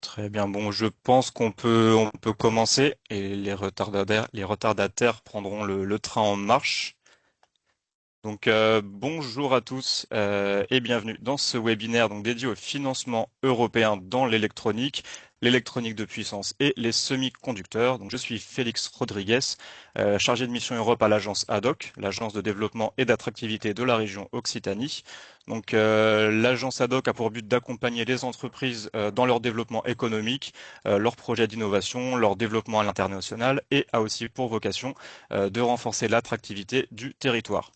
Très bien. Bon, je pense qu'on peut commencer et les retardataires prendront le train en marche. Donc, bonjour à tous et bienvenue dans ce webinaire donc dédié au financement européen dans l'électronique de puissance et les semi-conducteurs. Donc, je suis Félix Rodriguez, chargé de mission Europe à l'agence ADOC, l'agence de développement et d'attractivité de la région Occitanie. Donc, l'agence ADOC a pour but d'accompagner les entreprises dans leur développement économique, leurs projets d'innovation, leur développement à l'international et a aussi pour vocation de renforcer l'attractivité du territoire.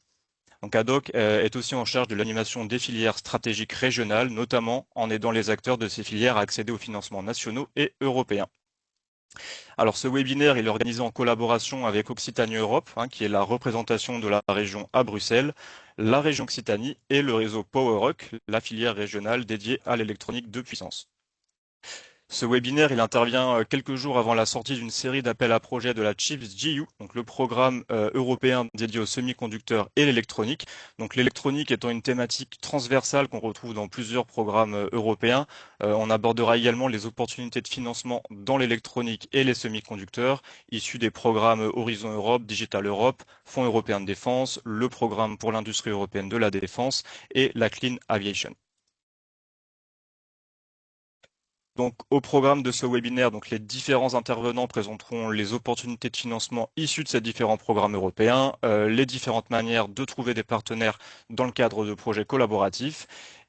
Donc ADOC est aussi en charge de l'animation des filières stratégiques régionales, notamment en aidant les acteurs de ces filières à accéder aux financements nationaux et européens. Alors ce webinaire il est organisé en collaboration avec Occitanie Europe, qui est la représentation de la région à Bruxelles, la région Occitanie et le réseau PowerUC, la filière régionale dédiée à l'électronique de puissance. Ce webinaire, il intervient quelques jours avant la sortie d'une série d'appels à projets de la CHIPS GU, donc le programme européen dédié aux semi-conducteurs et l'électronique. Donc l'électronique étant une thématique transversale qu'on retrouve dans plusieurs programmes européens. On abordera également les opportunités de financement dans l'électronique et les semi-conducteurs, issus des programmes Horizon Europe, Digital Europe, Fonds européen de défense, le programme pour l'industrie européenne de la défense et la Clean Aviation. Donc, au programme de ce webinaire, donc les différents intervenants présenteront les opportunités de financement issues de ces différents programmes européens, les différentes manières de trouver des partenaires dans le cadre de projets collaboratifs.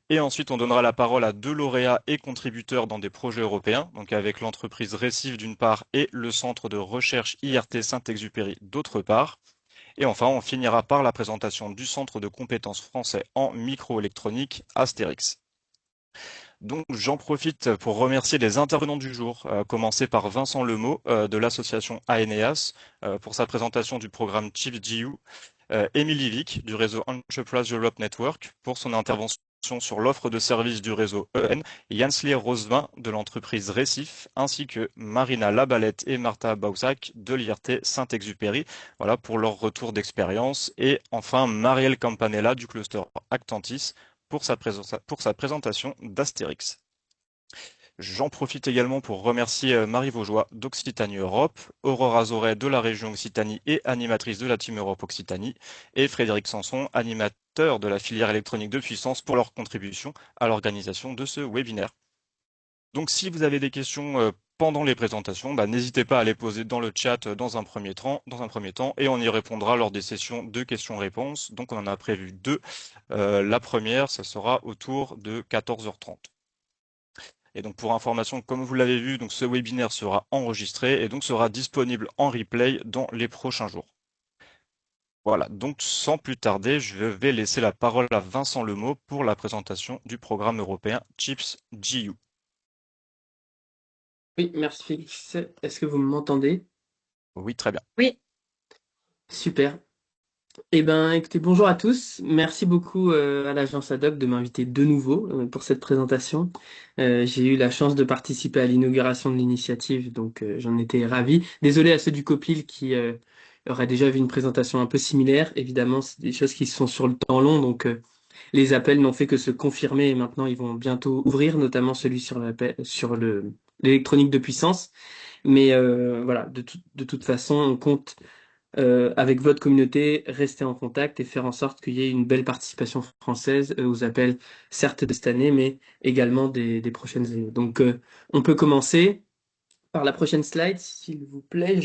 Et ensuite, on donnera la parole à deux lauréats et contributeurs dans des projets européens, donc avec l'entreprise Récif d'une part et le centre de recherche IRT Saint-Exupéry d'autre part. Et enfin, on finira par la présentation du centre de compétences français en microélectronique Astérix. Donc j'en profite pour remercier les intervenants du jour, à commencer par Vincent Lemot de l'association AENEAS pour sa présentation du programme CHIPS-GU, Émilie Vic du réseau Enterprise Europe Network pour son intervention sur l'offre de services du réseau EN, Janslier Rosevin de l'entreprise Récif, ainsi que Marina Labalette et Martha Bausac de l'IRT Saint-Exupéry, voilà, pour leur retour d'expérience. Et enfin Marielle Campanella du cluster Actantis pour sa présentation d'Astérix. J'en profite également pour remercier Marie Vaugeois d'Occitanie Europe, Aurora Zoret de la région Occitanie et animatrice de la Team Europe Occitanie, et Frédéric Sanson, animateur de la filière électronique de puissance, pour leur contribution à l'organisation de ce webinaire. Donc si vous avez des questions pendant les présentations, n'hésitez pas à les poser dans le chat dans un premier temps, et on y répondra lors des sessions de questions-réponses. Donc on en a prévu deux. La première, ça sera autour de 14h30. Et donc pour information, comme vous l'avez vu, donc ce webinaire sera enregistré et donc sera disponible en replay dans les prochains jours. Voilà, donc sans plus tarder, je vais laisser la parole à Vincent Lemot pour la présentation du programme européen CHIPS GU. Oui, merci Félix. Est-ce que vous m'entendez? Oui, très bien. Oui, Super. Eh ben, écoutez, bonjour à tous. Merci beaucoup à l'agence ADOC de m'inviter de nouveau pour cette présentation. J'ai eu la chance de participer à l'inauguration de l'initiative, donc j'en étais ravi. Désolé à ceux du COPIL qui auraient déjà vu une présentation un peu similaire. Évidemment, c'est des choses qui sont sur le temps long, donc les appels n'ont fait que se confirmer et maintenant ils vont bientôt ouvrir, notamment celui sur l'électronique de puissance. Mais voilà, de toute façon, on compte avec votre communauté rester en contact et faire en sorte qu'il y ait une belle participation française aux appels, certes de cette année, mais également des prochaines années. Donc, on peut commencer par la prochaine slide, s'il vous plaît.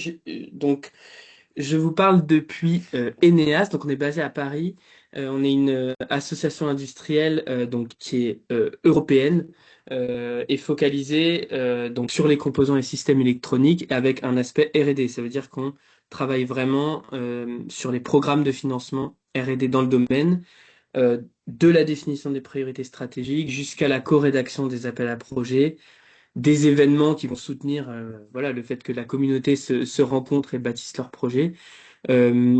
Donc, je vous parle depuis Eneas, donc on est basé à Paris. On est une association industrielle donc qui est européenne et focalisée donc sur les composants et systèmes électroniques avec un aspect R&D. Ça veut dire qu'on travaille vraiment sur les programmes de financement R&D dans le domaine, de la définition des priorités stratégiques jusqu'à la co-rédaction des appels à projets, des événements qui vont soutenir voilà, le fait que la communauté se rencontre et bâtisse leurs projets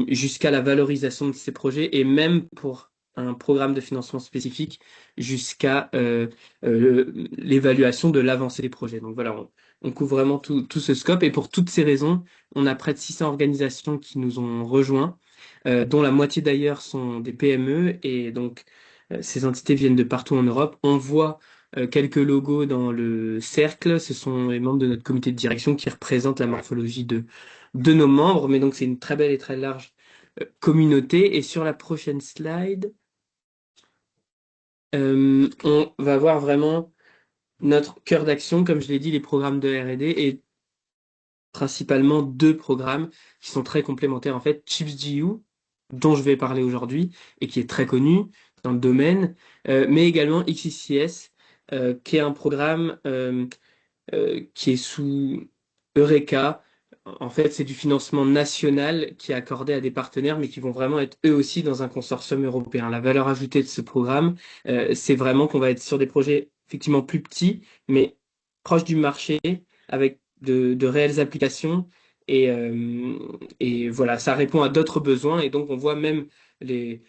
jusqu'à la valorisation de ces projets et même pour un programme de financement spécifique jusqu'à l'évaluation de l'avancée des projets. Donc voilà, on couvre vraiment tout ce scope et pour toutes ces raisons, on a près de 600 organisations qui nous ont rejoints, dont la moitié d'ailleurs sont des PME et donc ces entités viennent de partout en Europe. On voit quelques logos dans le cercle. Ce sont les membres de notre comité de direction qui représentent la morphologie de nos membres. Mais donc, c'est une très belle et très large communauté. Et sur la prochaine slide, on va voir vraiment notre cœur d'action, comme je l'ai dit, les programmes de R&D et principalement deux programmes qui sont très complémentaires. En fait, ChipsGU, dont je vais parler aujourd'hui et qui est très connu dans le domaine, mais également XICS, qui est un programme qui est sous Eureka. En fait, c'est du financement national qui est accordé à des partenaires, mais qui vont vraiment être eux aussi dans un consortium européen. La valeur ajoutée de ce programme, c'est vraiment qu'on va être sur des projets effectivement plus petits, mais proches du marché, avec de réelles applications. Et voilà, ça répond à d'autres besoins. Et donc, on voit même les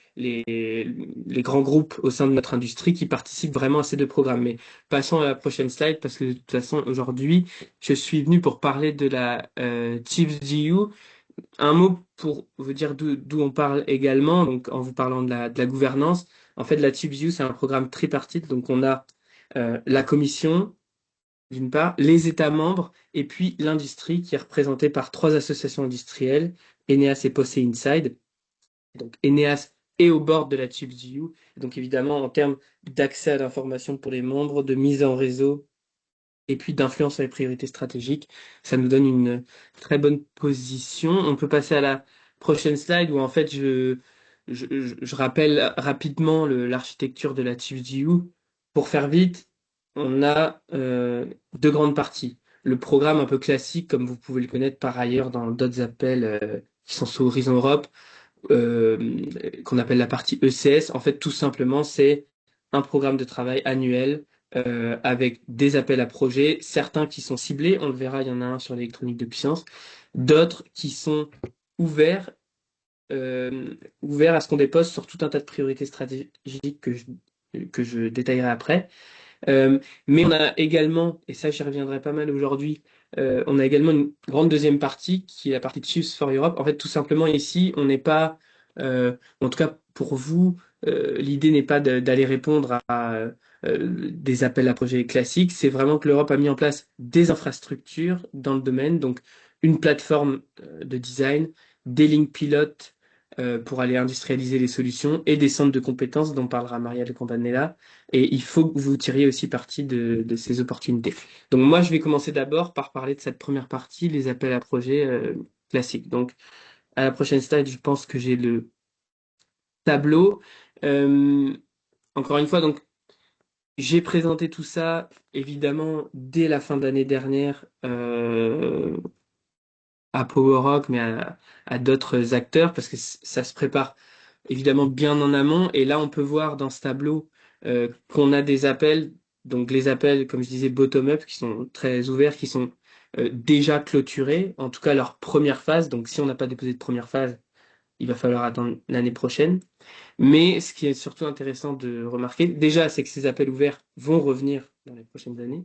grands groupes au sein de notre industrie qui participent vraiment à ces deux programmes. Mais passons à la prochaine slide parce que de toute façon, aujourd'hui, je suis venu pour parler de la ChipsGU. Un mot pour vous dire d'où on parle également, donc en vous parlant de la gouvernance. En fait, la ChipsGU, c'est un programme tripartite. Donc, on a la commission, d'une part, les États membres, et puis l'industrie qui est représentée par trois associations industrielles, Eneas et Posse Inside. Donc, Eneas est au bord de la ChipsGU. Donc, évidemment, en termes d'accès à l'information pour les membres, de mise en réseau, et puis d'influence sur les priorités stratégiques. Ça nous donne une très bonne position. On peut passer à la prochaine slide où en fait je rappelle rapidement l'architecture de la ChipsGU. Pour faire vite, on a deux grandes parties. Le programme un peu classique, comme vous pouvez le connaître par ailleurs dans d'autres appels qui sont sous Horizon Europe, qu'on appelle la partie ECS. En fait, tout simplement, c'est un programme de travail annuel avec des appels à projets, certains qui sont ciblés, on le verra, il y en a un sur l'électronique de puissance, d'autres qui sont ouverts, ouverts à ce qu'on dépose sur tout un tas de priorités stratégiques que je détaillerai après. Mais on a également, et ça j'y reviendrai pas mal aujourd'hui, on a également une grande deuxième partie qui est la partie de Chiefs for Europe. En fait, tout simplement ici, on n'est pas, en tout cas pour vous, l'idée n'est pas d'aller répondre à des appels à projets classiques. C'est vraiment que l'Europe a mis en place des infrastructures dans le domaine, donc une plateforme de design, des lignes pilotes pour aller industrialiser les solutions et des centres de compétences dont parlera Maria de Campanella. Et il faut que vous tiriez aussi parti de ces opportunités. Donc moi, je vais commencer d'abord par parler de cette première partie, les appels à projets classiques. Donc à la prochaine slide, je pense que j'ai le tableau. Euh, Encore une fois, donc j'ai présenté tout ça évidemment dès la fin d'année dernière à Power Rock, mais à d'autres acteurs parce que ça se prépare évidemment bien en amont. Et là, on peut voir dans ce tableau qu'on a des appels, donc les appels, comme je disais, bottom-up, qui sont très ouverts, qui sont déjà clôturés, en tout cas leur première phase. Donc si on n'a pas déposé de première phase, il va falloir attendre l'année prochaine. Mais ce qui est surtout intéressant de remarquer, déjà, c'est que ces appels ouverts vont revenir dans les prochaines années.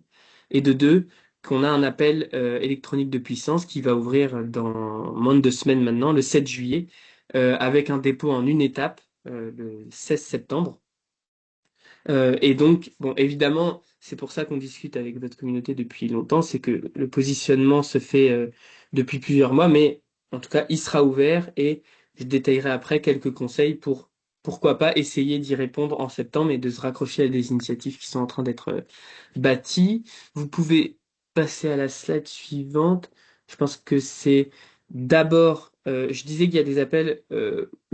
Et de deux, qu'on a un appel électronique de puissance qui va ouvrir dans moins de 2 semaines maintenant, le 7 juillet, avec un dépôt en une étape, le 16 septembre. Et donc, bon, évidemment, c'est pour ça qu'on discute avec votre communauté depuis longtemps, c'est que le positionnement se fait depuis plusieurs mois, mais en tout cas, il sera ouvert et je détaillerai après quelques conseils pour, pourquoi pas, essayer d'y répondre en septembre et de se raccrocher à des initiatives qui sont en train d'être bâties. Vous pouvez passer à la slide suivante. Je pense que c'est d'abord, je disais qu'il y a des appels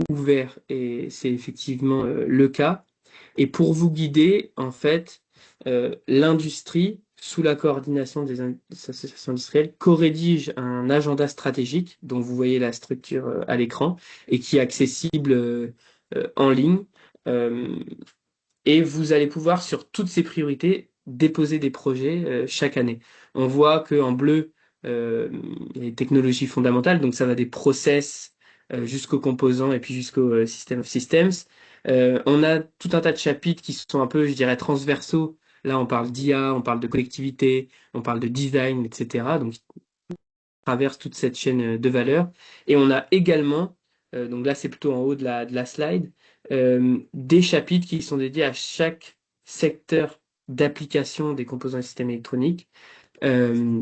ouverts et c'est effectivement le cas. Et pour vous guider, en fait, l'industrie, sous la coordination des associations industrielles, co-rédige un agenda stratégique dont vous voyez la structure à l'écran et qui est accessible en ligne. Euh, et vous allez pouvoir, sur toutes ces priorités, déposer des projets chaque année. On voit qu'en bleu, les technologies fondamentales, donc ça va des process jusqu'aux composants et puis jusqu'au system of systems. On a tout un tas de chapitres qui sont un peu, je dirais, transversaux. Là, on parle d'IA, on parle de collectivité, on parle de design, etc. Donc, traverse toute cette chaîne de valeur. Et on a également, donc là c'est plutôt en haut de la slide, des chapitres qui sont dédiés à chaque secteur d'application des composants et systèmes électroniques. Euh,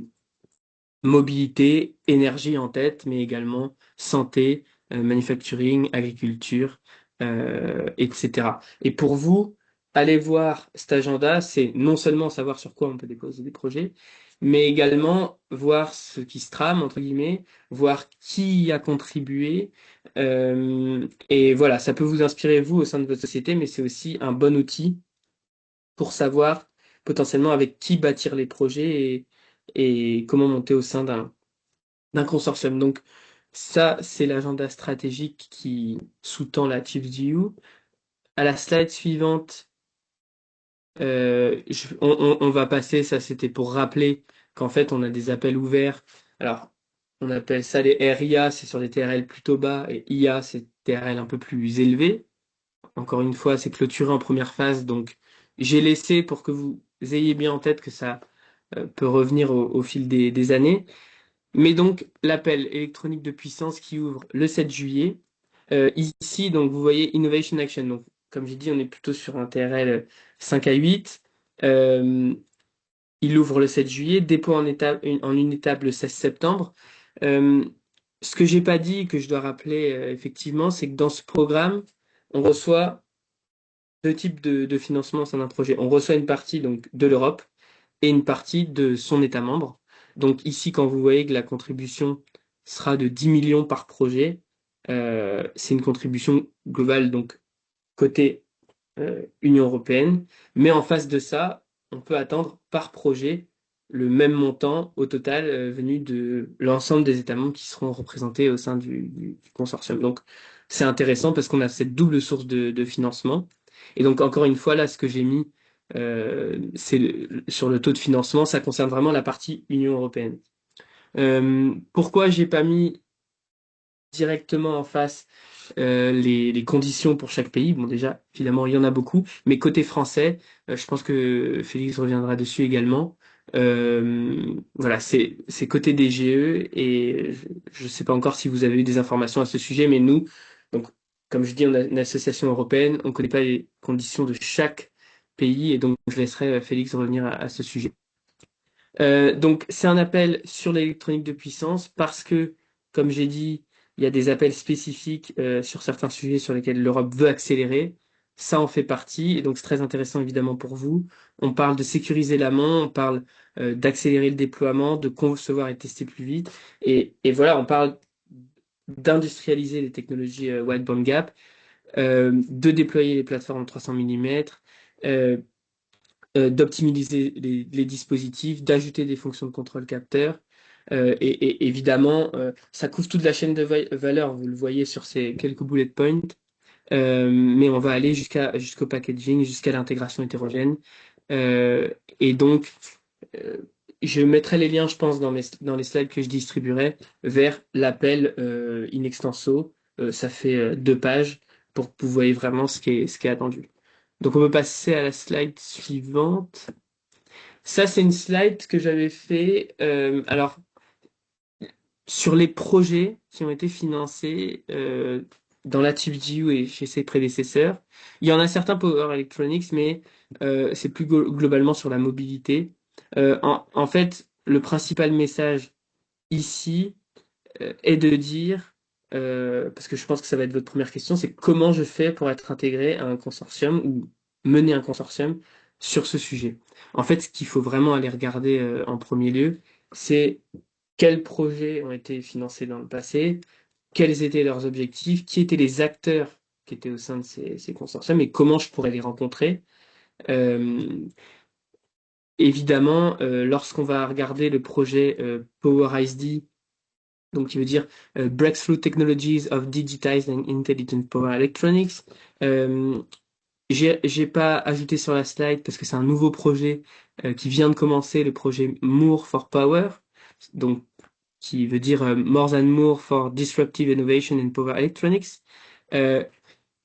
Mobilité, énergie en tête, mais également santé, manufacturing, agriculture, etc. Et pour vous, aller voir cet agenda, c'est non seulement savoir sur quoi on peut déposer des projets, mais également voir ce qui se trame, entre guillemets, voir qui y a contribué. Et voilà, ça peut vous inspirer, vous, au sein de votre société, mais c'est aussi un bon outil pour savoir potentiellement avec qui bâtir les projets et comment monter au sein d'un consortium. Donc ça, c'est l'agenda stratégique qui sous-tend la TIFDU. À la slide suivante, on va passer, ça c'était pour rappeler qu'en fait on a des appels ouverts. Alors, on appelle ça les RIA, c'est sur des TRL plutôt bas, et IA, c'est TRL un peu plus élevés. Encore une fois, c'est clôturé en première phase, donc j'ai laissé pour que vous ayez bien en tête que ça peut revenir au fil des années. Mais donc, l'appel électronique de puissance qui ouvre le 7 juillet. Ici, donc, vous voyez Innovation Action. Donc, comme j'ai dit, on est plutôt sur un TRL 5 à 8. Euh, il ouvre le 7 juillet, dépôt en une étape le 16 septembre. Euh, Ce que j'ai pas dit, et que je dois rappeler effectivement, c'est que dans ce programme, on reçoit deux types de financement au sein d'un projet. On reçoit une partie donc de l'Europe et une partie de son État membre. Donc ici, quand vous voyez que la contribution sera de 10 millions par projet, c'est une contribution globale, donc côté Union européenne. Mais en face de ça, on peut attendre par projet le même montant au total venu de l'ensemble des États membres qui seront représentés au sein du consortium. Donc c'est intéressant parce qu'on a cette double source de financement. Et donc encore une fois, là, ce que j'ai mis sur le taux de financement, ça concerne vraiment la partie Union européenne. Pourquoi j'ai pas mis directement en face les conditions pour chaque pays. Bon, déjà, évidemment, il y en a beaucoup, mais côté français, je pense que Félix reviendra dessus également. Voilà, c'est côté DGE et je ne sais pas encore si vous avez eu des informations à ce sujet, mais nous, donc, comme je dis, on a une association européenne, on ne connaît pas les conditions de chaque pays et donc je laisserai Félix revenir à ce sujet. Donc, c'est un appel sur l'électronique de puissance parce que, comme j'ai dit, il y a des appels spécifiques sur certains sujets sur lesquels l'Europe veut accélérer. Ça en fait partie, et donc c'est très intéressant évidemment pour vous. On parle de sécuriser l'amont, on parle d'accélérer le déploiement, de concevoir et tester plus vite. Et voilà, on parle d'industrialiser les technologies wide bandgap, de déployer les plateformes 300 mm, d'optimiser les dispositifs, d'ajouter des fonctions de contrôle capteur. Et évidemment, ça couvre toute la chaîne de valeur, vous le voyez sur ces quelques bullet points. Mais on va aller jusqu'au packaging, jusqu'à l'intégration hétérogène. Euh, et donc, euh, je mettrai les liens, je pense, dans les slides que je distribuerai vers l'appel in extenso. Ça fait 2 pages pour que vous voyez vraiment ce qui est attendu. Donc, on peut passer à la slide suivante. Ça, c'est une slide que j'avais fait. Alors, sur les projets qui ont été financés dans la TIFGU et chez ses prédécesseurs, il y en a certains Power Electronics, mais c'est plus globalement sur la mobilité. En fait, le principal message ici est de dire, parce que je pense que ça va être votre première question, c'est comment je fais pour être intégré à un consortium ou mener un consortium sur ce sujet. En fait, ce qu'il faut vraiment aller regarder en premier lieu, c'est quels projets ont été financés dans le passé, quels étaient leurs objectifs, qui étaient les acteurs qui étaient au sein de ces consortiums et comment je pourrais les rencontrer. Euh, Évidemment, lorsqu'on va regarder le projet Power ISD, donc qui veut dire Breakthrough Technologies of Digitized and Intelligent Power Electronics, euh, j'ai pas ajouté sur la slide parce que c'est un nouveau projet qui vient de commencer, le projet Moore for Power, donc qui veut dire More than Moore for Disruptive Innovation in Power Electronics. Euh,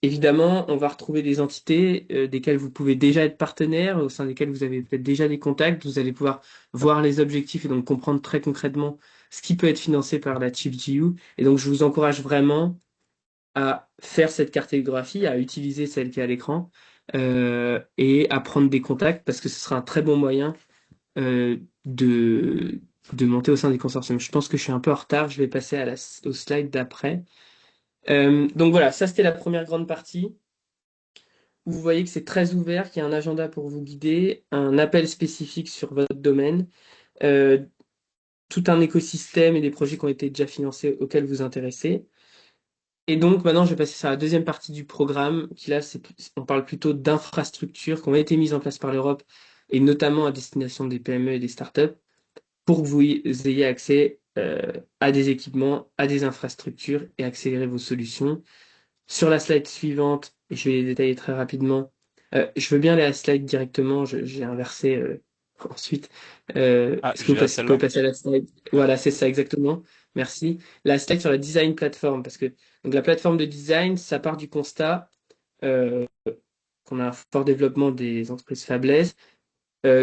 Évidemment, on va retrouver des entités desquelles vous pouvez déjà être partenaire, au sein desquelles vous avez peut-être déjà des contacts. Vous allez pouvoir voir les objectifs et donc comprendre très concrètement ce qui peut être financé par la ChipGU. Et donc, je vous encourage vraiment à faire cette cartographie, à utiliser celle qui est à l'écran, et à prendre des contacts parce que ce sera un très bon moyen euh, de, de monter au sein des consortiums. Je pense que je suis un peu en retard, je vais passer au slide d'après. Donc voilà, ça c'était la première grande partie. Vous voyez que c'est très ouvert, qu'il y a un agenda pour vous guider, un appel spécifique sur votre domaine, euh, tout un écosystème et des projets qui ont été déjà financés auxquels vous intéressez. Et donc maintenant, je vais passer sur la deuxième partie du programme, qui là, on parle plutôt d'infrastructures qui ont été mises en place par l'Europe, et notamment à destination des PME et des startups, pour que vous ayez accès à des équipements, à des infrastructures et accélérer vos solutions. Sur la slide suivante, et je vais les détailler très rapidement, je veux bien aller à la slide directement, j'ai inversé ensuite. Ah, Est-ce que j'irai pouvez celle-là. passer à la slide? Voilà, c'est ça exactement. Merci. La slide sur la design platform, parce que donc, la plateforme de design, ça part du constat euh, qu'on a un fort développement des entreprises fablaises,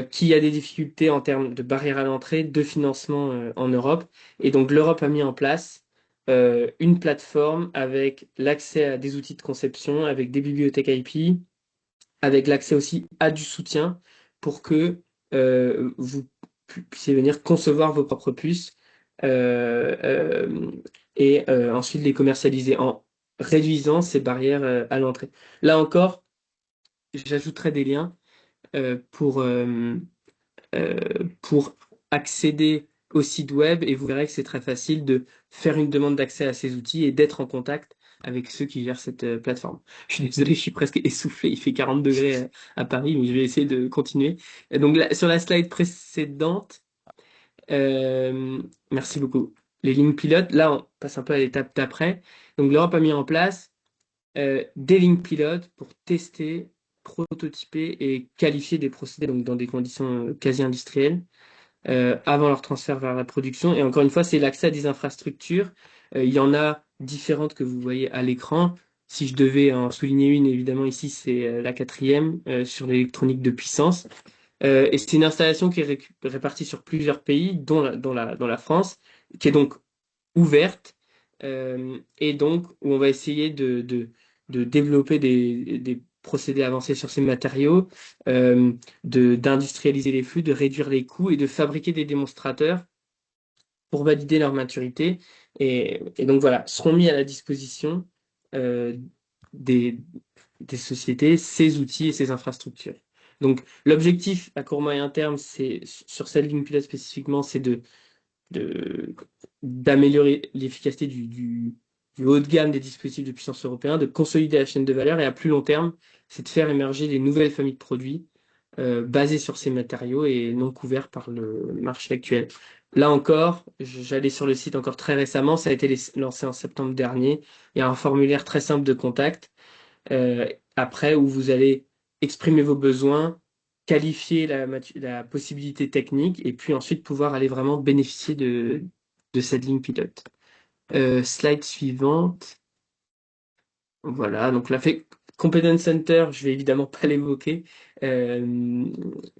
qui a des difficultés en termes de barrières à l'entrée, de financement en Europe. Et donc l'Europe a mis en place une plateforme avec l'accès à des outils de conception, avec des bibliothèques IP, avec l'accès aussi à du soutien pour que vous puissiez venir concevoir vos propres puces euh, euh, et ensuite les commercialiser en réduisant ces barrières à l'entrée. Là encore, j'ajouterai des liens pour accéder au site web et vous verrez que c'est très facile de faire une demande d'accès à ces outils et d'être en contact avec ceux qui gèrent cette plateforme. Je suis désolé, je suis presque essoufflé, il fait 40 degrés à Paris, mais je vais essayer de continuer. Et donc sur la slide précédente, euh, merci beaucoup. Les lignes pilotes, là on passe un peu à l'étape d'après. Donc l'Europe a mis en place des lignes pilotes pour tester, prototyper et qualifier des procédés donc dans des conditions quasi industrielles avant leur transfert vers la production. Et encore une fois, c'est l'accès à des infrastructures. Il y en a différentes que vous voyez à l'écran. Si je devais en souligner une, évidemment, ici, c'est la quatrième sur l'électronique de puissance. Et c'est une installation qui est répartie sur plusieurs pays, dont la France, qui est donc ouverte, et donc où on va essayer de développer des procédés avancés sur ces matériaux, d'industrialiser les flux, de réduire les coûts et de fabriquer des démonstrateurs pour valider leur maturité. Et donc voilà, seront mis à la disposition euh, des, des sociétés ces outils et ces infrastructures. Donc l'objectif à court moyen terme, c'est sur cette ligne pilote spécifiquement, c'est de- d'améliorer l'efficacité du haut de gamme des dispositifs de puissance européens, de consolider la chaîne de valeur et à plus long terme, c'est de faire émerger des nouvelles familles de produits basées sur ces matériaux et non couverts par le marché actuel. Là encore, j'allais sur le site encore très récemment, ça a été lancé en septembre dernier. Il y a un formulaire très simple de contact après où vous allez exprimer vos besoins, qualifier la possibilité technique et puis ensuite pouvoir aller vraiment bénéficier de cette ligne pilote. Slide suivante. Voilà, donc la fait Competence Center, je vais évidemment pas l'évoquer. Euh,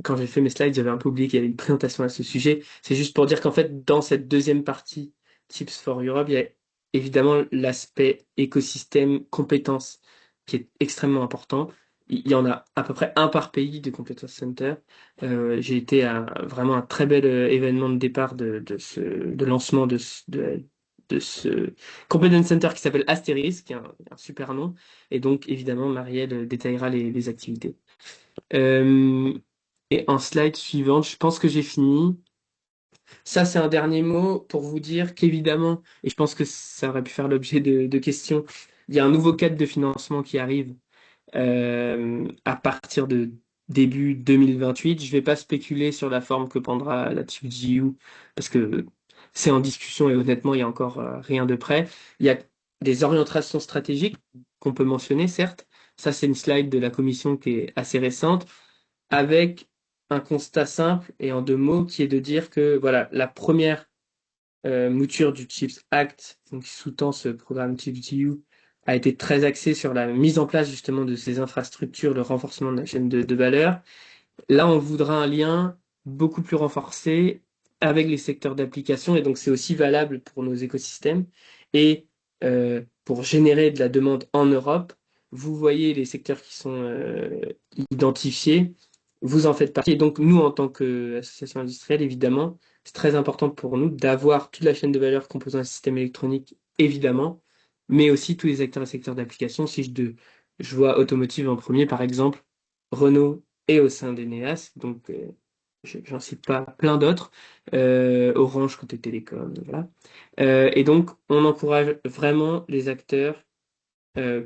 Quand j'ai fait mes slides, j'avais un peu oublié qu'il y avait une présentation à ce sujet. C'est juste pour dire qu'en fait, dans cette deuxième partie Tips for Europe, il y a évidemment l'aspect écosystème compétences qui est extrêmement important. Il y en a à peu près un par pays de Competence Center. J'ai été à vraiment un très bel événement de départ de lancement de ce Competence Center qui s'appelle Astéris, qui est un super nom. Et donc, évidemment, Marielle détaillera les activités. Euh, et en slide suivante, je pense que j'ai fini. Ça, c'est un dernier mot pour vous dire qu'évidemment, et je pense que ça aurait pu faire l'objet de questions, il y a un nouveau cadre de financement qui arrive à partir de début 2028. Je ne vais pas spéculer sur la forme que prendra la TÜV parce que c'est en discussion et honnêtement, il n'y a encore rien de prêt. Il y a des orientations stratégiques qu'on peut mentionner, certes. Ça, c'est une slide de la commission qui est assez récente, avec un constat simple et en deux mots, qui est de dire que voilà, la première mouture du CHIPS Act, donc qui sous-tend ce programme CHIPS-EU, a été très axée sur la mise en place justement de ces infrastructures, le renforcement de la chaîne de valeur. Là, on voudra un lien beaucoup plus renforcé avec les secteurs d'application, et donc c'est aussi valable pour nos écosystèmes. Et pour générer de la demande en Europe, vous voyez les secteurs qui sont identifiés, vous en faites partie. Et donc, nous, en tant qu'association industrielle, évidemment, c'est très important pour nous d'avoir toute la chaîne de valeur composant un système électronique, évidemment, mais aussi tous les acteurs et secteurs d'application. Si je vois automotive en premier, par exemple, Renault est au sein d'Eneas, donc j'en cite pas plein d'autres, Orange côté télécom, voilà. Et donc, on encourage vraiment les acteurs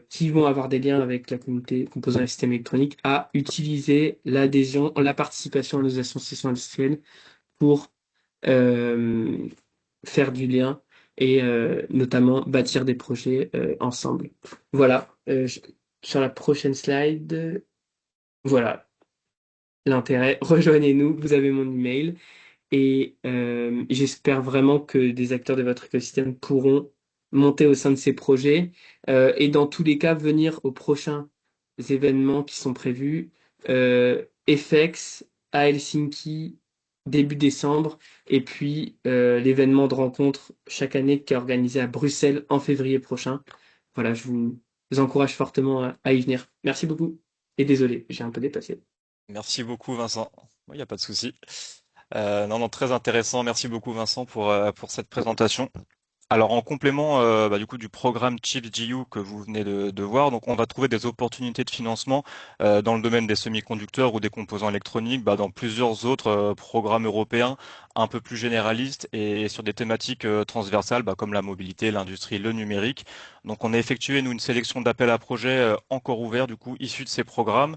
qui vont avoir des liens avec la communauté composant les systèmes électroniques à utiliser l'adhésion, la participation à nos associations industrielles pour euh, faire du lien et notamment bâtir des projets ensemble. Voilà. Sur la prochaine slide, voilà l'intérêt. Rejoignez-nous, vous avez mon email. Et j'espère vraiment que des acteurs de votre écosystème pourront monter au sein de ces projets et dans tous les cas venir aux prochains événements qui sont prévus. FX à Helsinki début décembre et puis l'événement de rencontre chaque année qui est organisé à Bruxelles en février prochain. Voilà, je vous encourage fortement à y venir. Merci beaucoup et désolé, j'ai un peu dépassé. Merci beaucoup, Vincent. Il n'y a pas de souci. Non, non, très intéressant. Merci beaucoup, Vincent, pour cette présentation. Alors en complément du coup du programme ChipsGU que vous venez de voir, donc on va trouver des opportunités de financement dans le domaine des semi-conducteurs ou des composants électroniques, dans plusieurs autres programmes européens un peu plus généralistes et sur des thématiques transversales comme la mobilité, l'industrie, le numérique. Donc on a effectué nous une sélection d'appels à projets encore ouverts du coup issus de ces programmes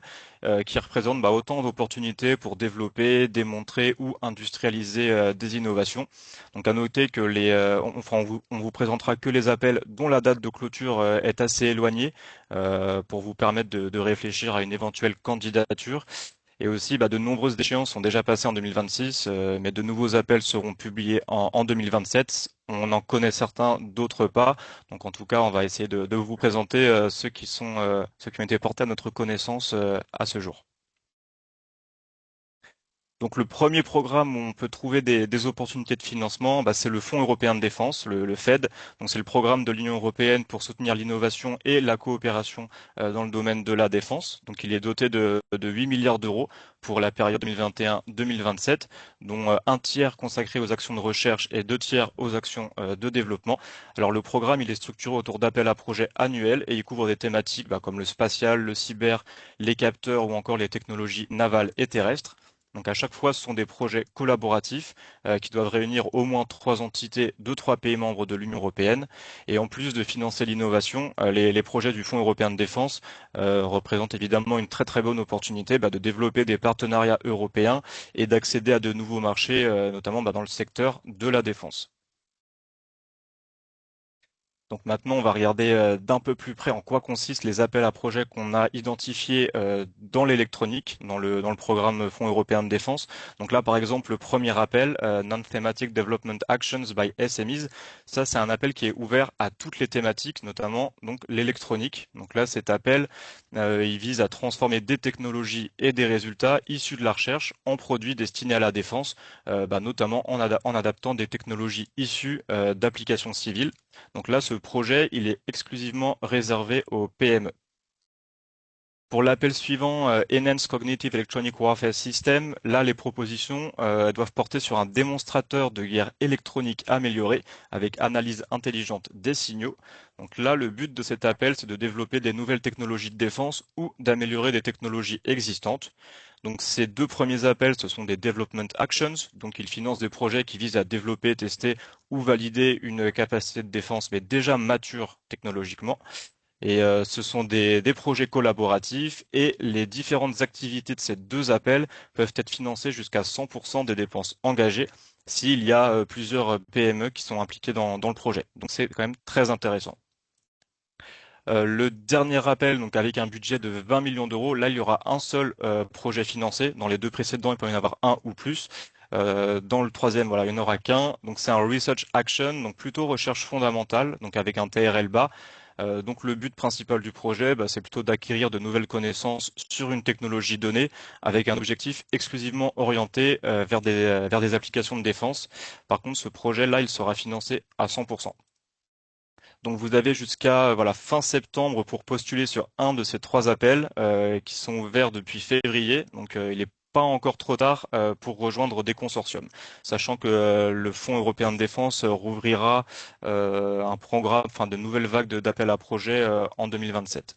qui représentent autant d'opportunités pour développer, démontrer ou industrialiser des innovations. Donc à noter que on vous présentera que les appels dont la date de clôture est assez éloignée pour vous permettre de réfléchir à une éventuelle candidature. Et aussi, de nombreuses échéances sont déjà passées en 2026, mais de nouveaux appels seront publiés en 2027. On en connaît certains, d'autres pas. Donc en tout cas, on va essayer de vous présenter ceux qui ont été portés à notre connaissance à ce jour. Donc le premier programme où on peut trouver des opportunités de financement, c'est le Fonds européen de défense, le FED. Donc c'est le programme de l'Union européenne pour soutenir l'innovation et la coopération dans le domaine de la défense. Donc il est doté de 8 milliards d'euros pour la période 2021-2027, dont un tiers consacré aux actions de recherche et deux tiers aux actions de développement. Alors le programme, il est structuré autour d'appels à projets annuels et il couvre des thématiques comme le spatial, le cyber, les capteurs ou encore les technologies navales et terrestres. Donc à chaque fois, ce sont des projets collaboratifs qui doivent réunir au moins trois entités de trois pays membres de l'Union européenne. Et en plus de financer l'innovation, les projets du Fonds européen de défense représentent évidemment une très très bonne opportunité de développer des partenariats européens et d'accéder à de nouveaux marchés, notamment dans le secteur de la défense. Donc maintenant, on va regarder d'un peu plus près en quoi consistent les appels à projets qu'on a identifiés dans l'électronique, dans le programme Fonds européen de défense. Donc là, par exemple, le premier appel, Non-Thematic Development Actions by SMEs, ça c'est un appel qui est ouvert à toutes les thématiques, notamment donc l'électronique. Donc là, cet appel, il vise à transformer des technologies et des résultats issus de la recherche en produits destinés à la défense, notamment en adaptant des technologies issues d'applications civiles. Donc là, ce projet, il est exclusivement réservé aux PME. Pour l'appel suivant, Enhanced Cognitive Electronic Warfare System, là, les propositions doivent porter sur un démonstrateur de guerre électronique amélioré avec analyse intelligente des signaux. Donc là, le but de cet appel, c'est de développer des nouvelles technologies de défense ou d'améliorer des technologies existantes. Donc ces deux premiers appels, ce sont des Development Actions, donc ils financent des projets qui visent à développer, tester ou valider une capacité de défense, mais déjà mature technologiquement. Et ce sont des projets collaboratifs et les différentes activités de ces deux appels peuvent être financées jusqu'à 100% des dépenses engagées s'il y a plusieurs PME qui sont impliquées dans le projet. Donc c'est quand même très intéressant. Le dernier appel, donc avec un budget de 20 millions d'euros, là il y aura un seul projet financé. Dans les deux précédents, il peut y en avoir un ou plus. Dans le troisième, voilà, il n'y en aura qu'un. Donc c'est un Research Action, donc plutôt recherche fondamentale, donc avec un TRL bas. Donc le but principal du projet, c'est plutôt d'acquérir de nouvelles connaissances sur une technologie donnée avec un objectif exclusivement orienté vers des applications de défense. Par contre, ce projet-là, il sera financé à 100%. Donc vous avez jusqu'à fin septembre pour postuler sur un de ces 3 appels qui sont ouverts depuis février. Donc il n'est pas encore trop tard pour rejoindre des consortiums, sachant que le Fonds européen de défense rouvrira un programme, enfin de nouvelles vagues d'appels à projets en 2027.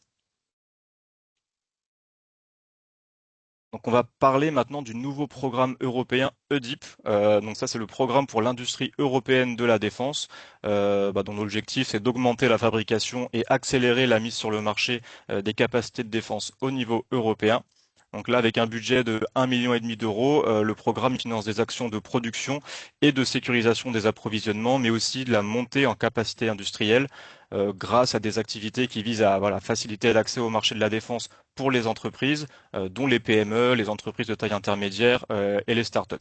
Donc on va parler maintenant du nouveau programme européen EDIP. Donc ça c'est le programme pour l'industrie européenne de la défense, dont l'objectif c'est d'augmenter la fabrication et accélérer la mise sur le marché des capacités de défense au niveau européen. Donc là, avec un budget de 1,5 million d'euros, le programme finance des actions de production et de sécurisation des approvisionnements, mais aussi de la montée en capacité industrielle grâce à des activités qui visent à faciliter l'accès au marché de la défense pour les entreprises, dont les PME, les entreprises de taille intermédiaire et les startups.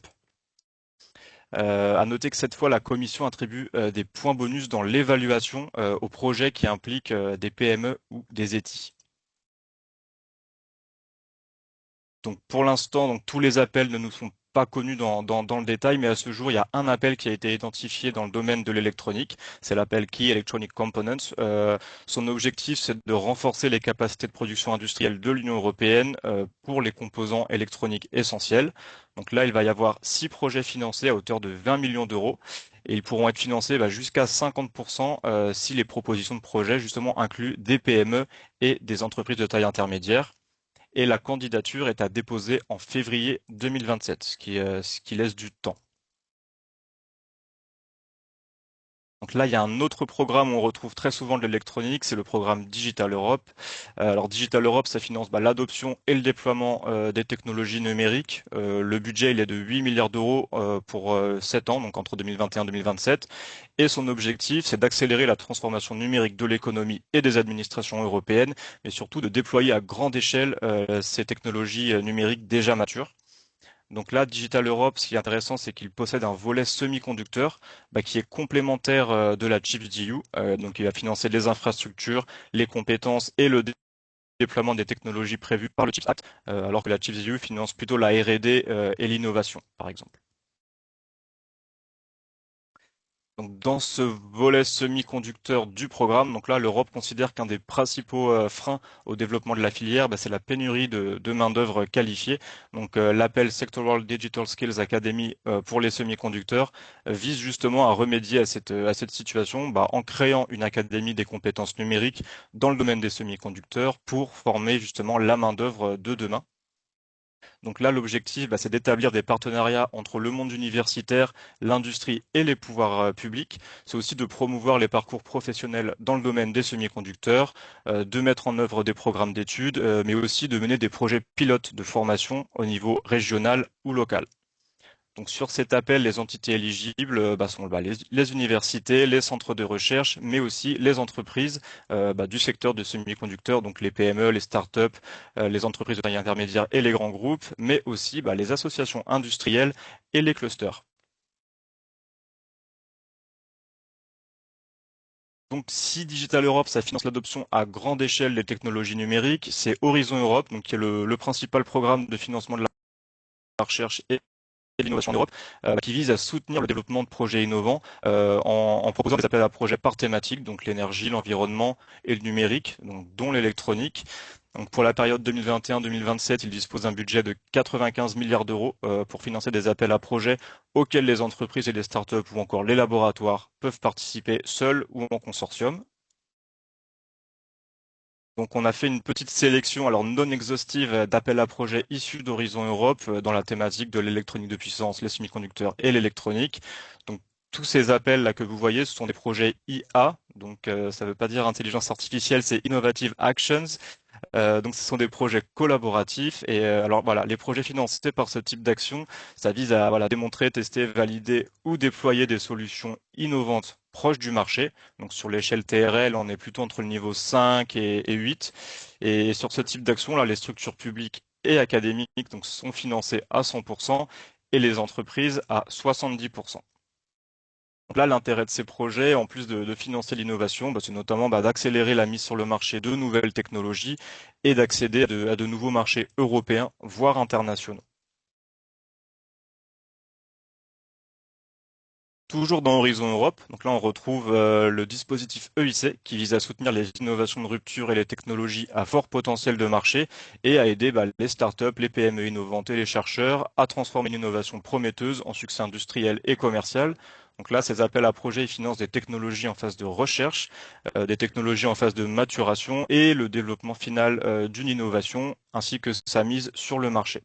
À noter que cette fois, la Commission attribue des points bonus dans l'évaluation aux projets qui impliquent des PME ou des ETI. Donc pour l'instant, donc tous les appels ne nous sont pas connus dans le détail, mais à ce jour, il y a un appel qui a été identifié dans le domaine de l'électronique. C'est l'appel Key Electronic Components. Son objectif, c'est de renforcer les capacités de production industrielle de l'Union européenne pour les composants électroniques essentiels. Donc là, il va y avoir 6 projets financés à hauteur de 20 millions d'euros. Et ils pourront être financés jusqu'à 50% si les propositions de projet justement incluent des PME et des entreprises de taille intermédiaire et la candidature est à déposer en février 2027, ce qui laisse du temps. Donc là, il y a un autre programme où on retrouve très souvent de l'électronique, c'est le programme Digital Europe. Alors Digital Europe, ça finance l'adoption et le déploiement des technologies numériques. Le budget, il est de 8 milliards d'euros pour 7 ans, donc entre 2021 et 2027. Et son objectif, c'est d'accélérer la transformation numérique de l'économie et des administrations européennes, mais surtout de déployer à grande échelle ces technologies numériques déjà matures. Donc là, Digital Europe, ce qui est intéressant, c'est qu'il possède un volet semi-conducteur qui est complémentaire de la Chips EU. Donc il va financer les infrastructures, les compétences et le déploiement des technologies prévues par le Chips Act, alors que la Chips EU finance plutôt la R&D et l'innovation, par exemple. Donc, dans ce volet semi-conducteur du programme, donc là, l'Europe considère qu'un des principaux freins au développement de la filière, c'est la pénurie de main-d'œuvre qualifiée. Donc, l'appel Sectoral Digital Skills Academy pour les semi-conducteurs vise justement à remédier à cette situation en créant une académie des compétences numériques dans le domaine des semi-conducteurs pour former justement la main-d'œuvre de demain. Donc là, l'objectif, c'est d'établir des partenariats entre le monde universitaire, l'industrie et les pouvoirs publics. C'est aussi de promouvoir les parcours professionnels dans le domaine des semi-conducteurs, de mettre en œuvre des programmes d'études, mais aussi de mener des projets pilotes de formation au niveau régional ou local. Donc sur cet appel, les entités éligibles sont les universités, les centres de recherche, mais aussi les entreprises du secteur de semi-conducteurs, donc les PME, les startups, les entreprises de taille intermédiaire et les grands groupes, mais aussi les associations industrielles et les clusters. Donc si Digital Europe, ça finance l'adoption à grande échelle des technologies numériques, c'est Horizon Europe, donc qui est le principal programme de financement de la recherche et l'innovation en Europe, qui vise à soutenir le développement de projets innovants en proposant des appels à projets par thématique, donc l'énergie, l'environnement et le numérique, donc dont l'électronique. Donc pour la période 2021-2027, il dispose d'un budget de 95 milliards d'euros pour financer des appels à projets auxquels les entreprises et les startups ou encore les laboratoires peuvent participer seuls ou en consortium. Donc on a fait une petite sélection, alors non exhaustive, d'appels à projets issus d'Horizon Europe dans la thématique de l'électronique de puissance, les semi-conducteurs et l'électronique. Donc tous ces appels là que vous voyez, ce sont des projets IA. Donc ça ne veut pas dire intelligence artificielle, c'est Innovative Actions. Donc ce sont des projets collaboratifs et alors voilà, les projets financés par ce type d'action, ça vise à démontrer, tester, valider ou déployer des solutions innovantes proches du marché. Donc sur l'échelle TRL, on est plutôt entre le niveau 5 et 8. Et sur ce type d'action là, les structures publiques et académiques sont financées à 100% et les entreprises à 70%. Donc là, l'intérêt de ces projets, en plus de financer l'innovation, c'est notamment d'accélérer la mise sur le marché de nouvelles technologies et d'accéder à de nouveaux marchés européens, voire internationaux. Toujours dans Horizon Europe, donc là on retrouve le dispositif EIC qui vise à soutenir les innovations de rupture et les technologies à fort potentiel de marché et à aider les startups, les PME innovantes et les chercheurs à transformer une innovation prometteuse en succès industriel et commercial. Donc là, ces appels à projets ils financent des technologies en phase de recherche, des technologies en phase de maturation et le développement final d'une innovation ainsi que sa mise sur le marché.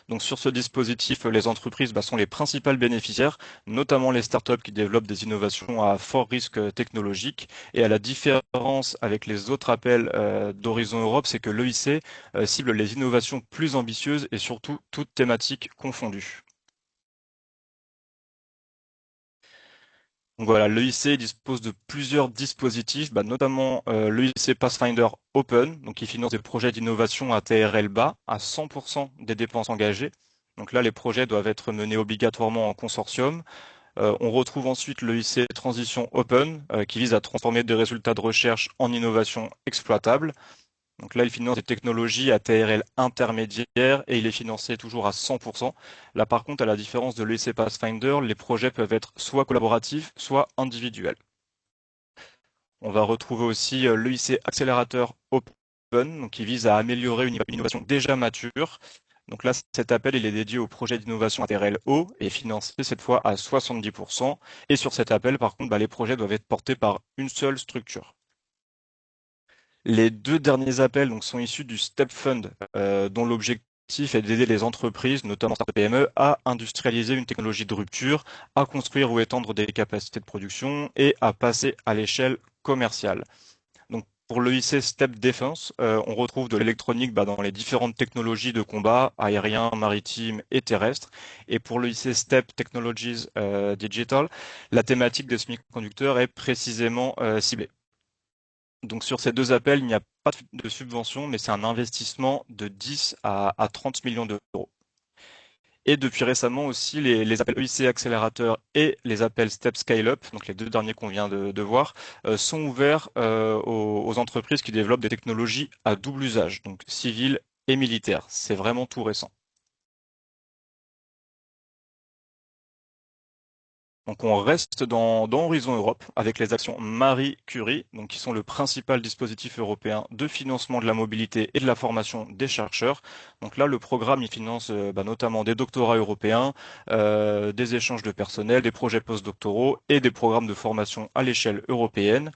Donc sur ce dispositif, les entreprises sont les principales bénéficiaires, notamment les startups qui développent des innovations à fort risque technologique. Et à la différence avec les autres appels d'Horizon Europe, c'est que l'EIC cible les innovations plus ambitieuses et surtout toutes thématiques confondues. Donc voilà, l'EIC dispose de plusieurs dispositifs, notamment l'EIC Pathfinder Open, donc qui finance des projets d'innovation à TRL bas à 100% des dépenses engagées. Donc là, les projets doivent être menés obligatoirement en consortium. On retrouve ensuite l'EIC Transition Open, qui vise à transformer des résultats de recherche en innovation exploitable. Donc là, il finance des technologies à TRL intermédiaire et il est financé toujours à 100%. Là, par contre, à la différence de l'EIC Pathfinder, les projets peuvent être soit collaboratifs, soit individuels. On va retrouver aussi l'EIC Accélérateur Open, donc qui vise à améliorer une innovation déjà mature. Donc là, cet appel, il est dédié au projet d'innovation à TRL haut et financé cette fois à 70%. Et sur cet appel, par contre, les projets doivent être portés par une seule structure. Les deux derniers appels sont issus du STEP Fund, dont l'objectif est d'aider les entreprises, notamment startups PME, à industrialiser une technologie de rupture, à construire ou étendre des capacités de production et à passer à l'échelle commerciale. Donc pour l'EIC STEP Defense, on retrouve de l'électronique dans les différentes technologies de combat, aérien, maritime et terrestre. Et pour l'EIC STEP Technologies Digital, la thématique des semi-conducteurs est précisément ciblée. Donc sur ces deux appels, il n'y a pas de subvention, mais c'est un investissement de 10 à 30 millions d'euros. Et depuis récemment aussi, les appels EIC accélérateur et les appels Step Scale Up, donc les deux derniers qu'on vient de voir, sont ouverts aux entreprises qui développent des technologies à double usage, donc civil et militaire. C'est vraiment tout récent. Donc on reste dans Horizon Europe avec les actions Marie Curie, donc qui sont le principal dispositif européen de financement de la mobilité et de la formation des chercheurs. Donc là, le programme il finance notamment des doctorats européens, des échanges de personnel, des projets postdoctoraux et des programmes de formation à l'échelle européenne.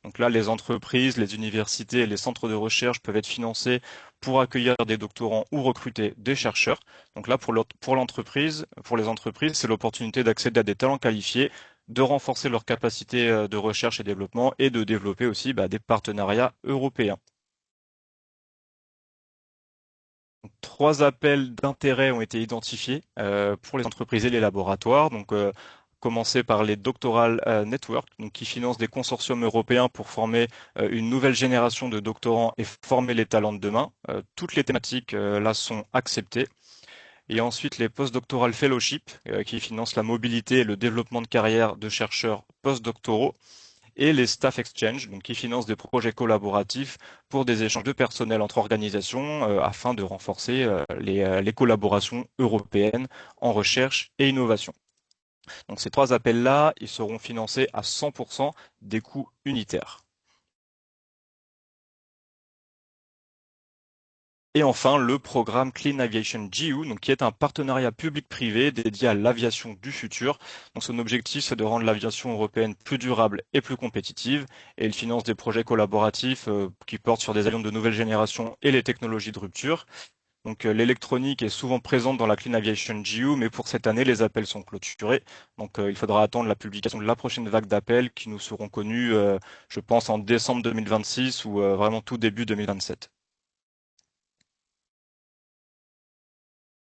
Donc là, les entreprises, les universités et les centres de recherche peuvent être financés pour accueillir des doctorants ou recruter des chercheurs. Donc là, pour l'entreprise, pour les entreprises, c'est l'opportunité d'accéder à des talents qualifiés, de renforcer leurs capacités de recherche et développement et de développer aussi des partenariats européens. Trois appels d'intérêt ont été identifiés pour les entreprises et les laboratoires. Donc, commencer par les Doctoral Network, donc qui financent des consortiums européens pour former une nouvelle génération de doctorants et former les talents de demain. Toutes les thématiques là sont acceptées. Et ensuite les Postdoctoral Fellowship, qui financent la mobilité et le développement de carrière de chercheurs postdoctoraux et les Staff Exchange, donc qui financent des projets collaboratifs pour des échanges de personnel entre organisations afin de renforcer les collaborations européennes en recherche et innovation. Donc ces trois appels-là, ils seront financés à 100% des coûts unitaires. Et enfin, le programme Clean Aviation GU, donc qui est un partenariat public-privé dédié à l'aviation du futur. Donc son objectif, c'est de rendre l'aviation européenne plus durable et plus compétitive. Et il finance des projets collaboratifs qui portent sur des avions de nouvelle génération et les technologies de rupture. Donc l'électronique est souvent présente dans la Clean Aviation GU, mais pour cette année, les appels sont clôturés. Donc il faudra attendre la publication de la prochaine vague d'appels qui nous seront connus, je pense, en décembre 2026 ou vraiment tout début 2027.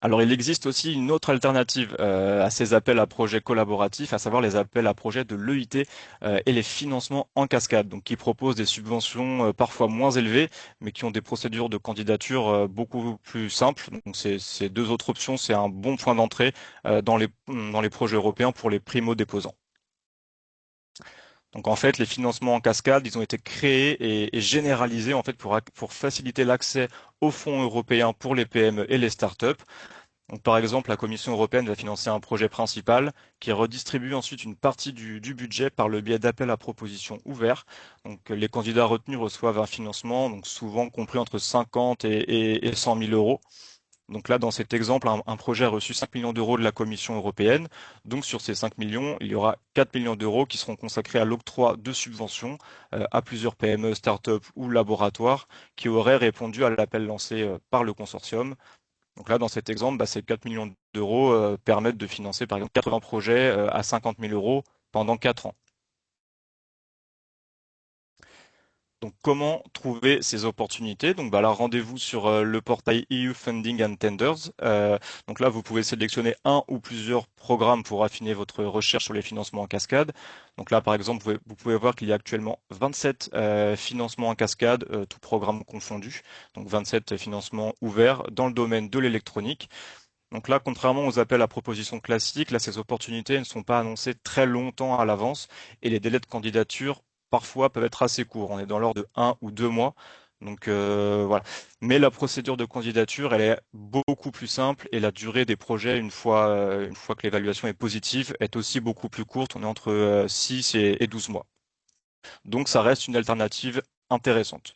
Alors, il existe aussi une autre alternative à ces appels à projets collaboratifs, à savoir les appels à projets de l'EIT et les financements en cascade, donc qui proposent des subventions parfois moins élevées, mais qui ont des procédures de candidature beaucoup plus simples. Donc, ces deux autres options, c'est un bon point d'entrée dans les projets européens pour les primo-déposants. Donc en fait, les financements en cascade, ils ont été créés et généralisés en fait pour faciliter l'accès aux fonds européens pour les PME et les startups. Donc, par exemple, la Commission européenne va financer un projet principal qui redistribue ensuite une partie du budget par le biais d'appels à propositions ouverts. Donc, les candidats retenus reçoivent un financement, donc souvent compris entre 50 et 100 000 euros. Donc là, dans cet exemple, un projet a reçu 5 millions d'euros de la Commission européenne. Donc sur ces 5 millions, il y aura 4 millions d'euros qui seront consacrés à l'octroi de subventions à plusieurs PME, start-up ou laboratoires qui auraient répondu à l'appel lancé par le consortium. Donc là, dans cet exemple, ces 4 millions d'euros permettent de financer par exemple 80 projets à 50 000 euros pendant 4 ans. Donc, comment trouver ces opportunités? Donc, là, rendez-vous sur le portail EU Funding and Tenders. Donc là, vous pouvez sélectionner un ou plusieurs programmes pour affiner votre recherche sur les financements en cascade. Donc là, par exemple, vous pouvez voir qu'il y a actuellement 27 financements en cascade, tous programmes confondus. Donc, 27 financements ouverts dans le domaine de l'électronique. Donc là, contrairement aux appels à propositions classiques, là, ces opportunités ne sont pas annoncées très longtemps à l'avance et les délais de candidature parfois peuvent être assez courts. On est dans l'ordre de 1 ou 2 mois. Donc voilà. Mais la procédure de candidature, elle est beaucoup plus simple et la durée des projets, une fois que l'évaluation est positive, est aussi beaucoup plus courte. On est entre 6 et 12 mois. Donc ça reste une alternative intéressante.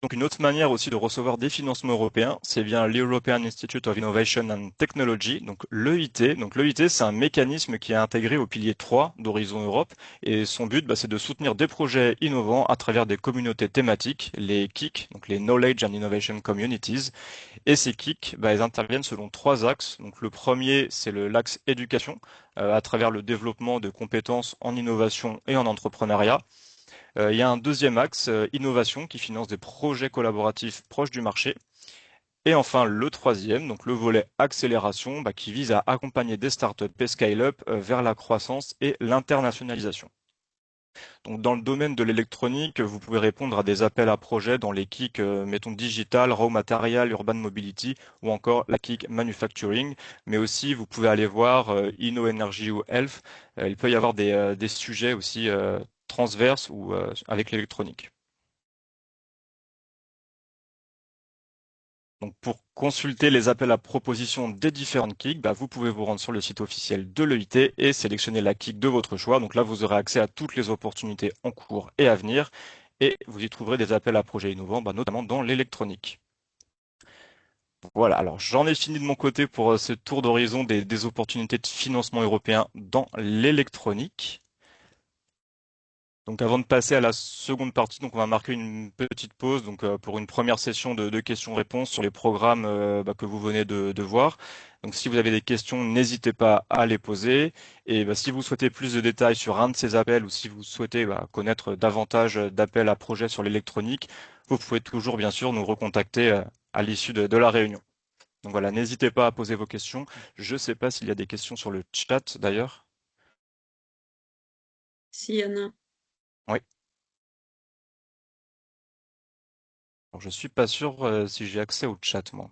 Donc une autre manière aussi de recevoir des financements européens, c'est bien l'European Institute of Innovation and Technology, donc l'EIT. Donc l'EIT, c'est un mécanisme qui est intégré au pilier 3 d'Horizon Europe et son but, c'est de soutenir des projets innovants à travers des communautés thématiques, les KIC, donc les Knowledge and Innovation Communities. Et ces KIC, elles interviennent selon 3 axes. Donc le premier, c'est l'axe éducation, à travers le développement de compétences en innovation et en entrepreneuriat. Il y a un deuxième axe, innovation, qui finance des projets collaboratifs proches du marché. Et enfin, le troisième, donc le volet accélération, qui vise à accompagner des startups et scale-up vers la croissance et l'internationalisation. Donc, dans le domaine de l'électronique, vous pouvez répondre à des appels à projets dans les KIC, mettons digital, raw material, urban mobility ou encore la KIC manufacturing. Mais aussi, vous pouvez aller voir Inno Energy ou Health. Il peut y avoir des sujets aussi transverses ou avec l'électronique. Donc pour consulter les appels à propositions des différentes KIC, vous pouvez vous rendre sur le site officiel de l'EIT et sélectionner la KIC de votre choix. Donc là, vous aurez accès à toutes les opportunités en cours et à venir. Et vous y trouverez des appels à projets innovants, notamment dans l'électronique. Voilà, alors j'en ai fini de mon côté pour ce tour d'horizon des opportunités de financement européen dans l'électronique. Donc avant de passer à la seconde partie, donc on va marquer une petite pause donc pour une première session de questions-réponses sur les programmes que vous venez de voir. Donc si vous avez des questions, n'hésitez pas à les poser. Et si vous souhaitez plus de détails sur un de ces appels ou si vous souhaitez connaître davantage d'appels à projets sur l'électronique, vous pouvez toujours bien sûr nous recontacter à l'issue de la réunion. Donc voilà, n'hésitez pas à poser vos questions. Je ne sais pas s'il y a des questions sur le chat d'ailleurs. S'il y en a. Oui. Alors, je suis pas sûr si j'ai accès au chat, moi.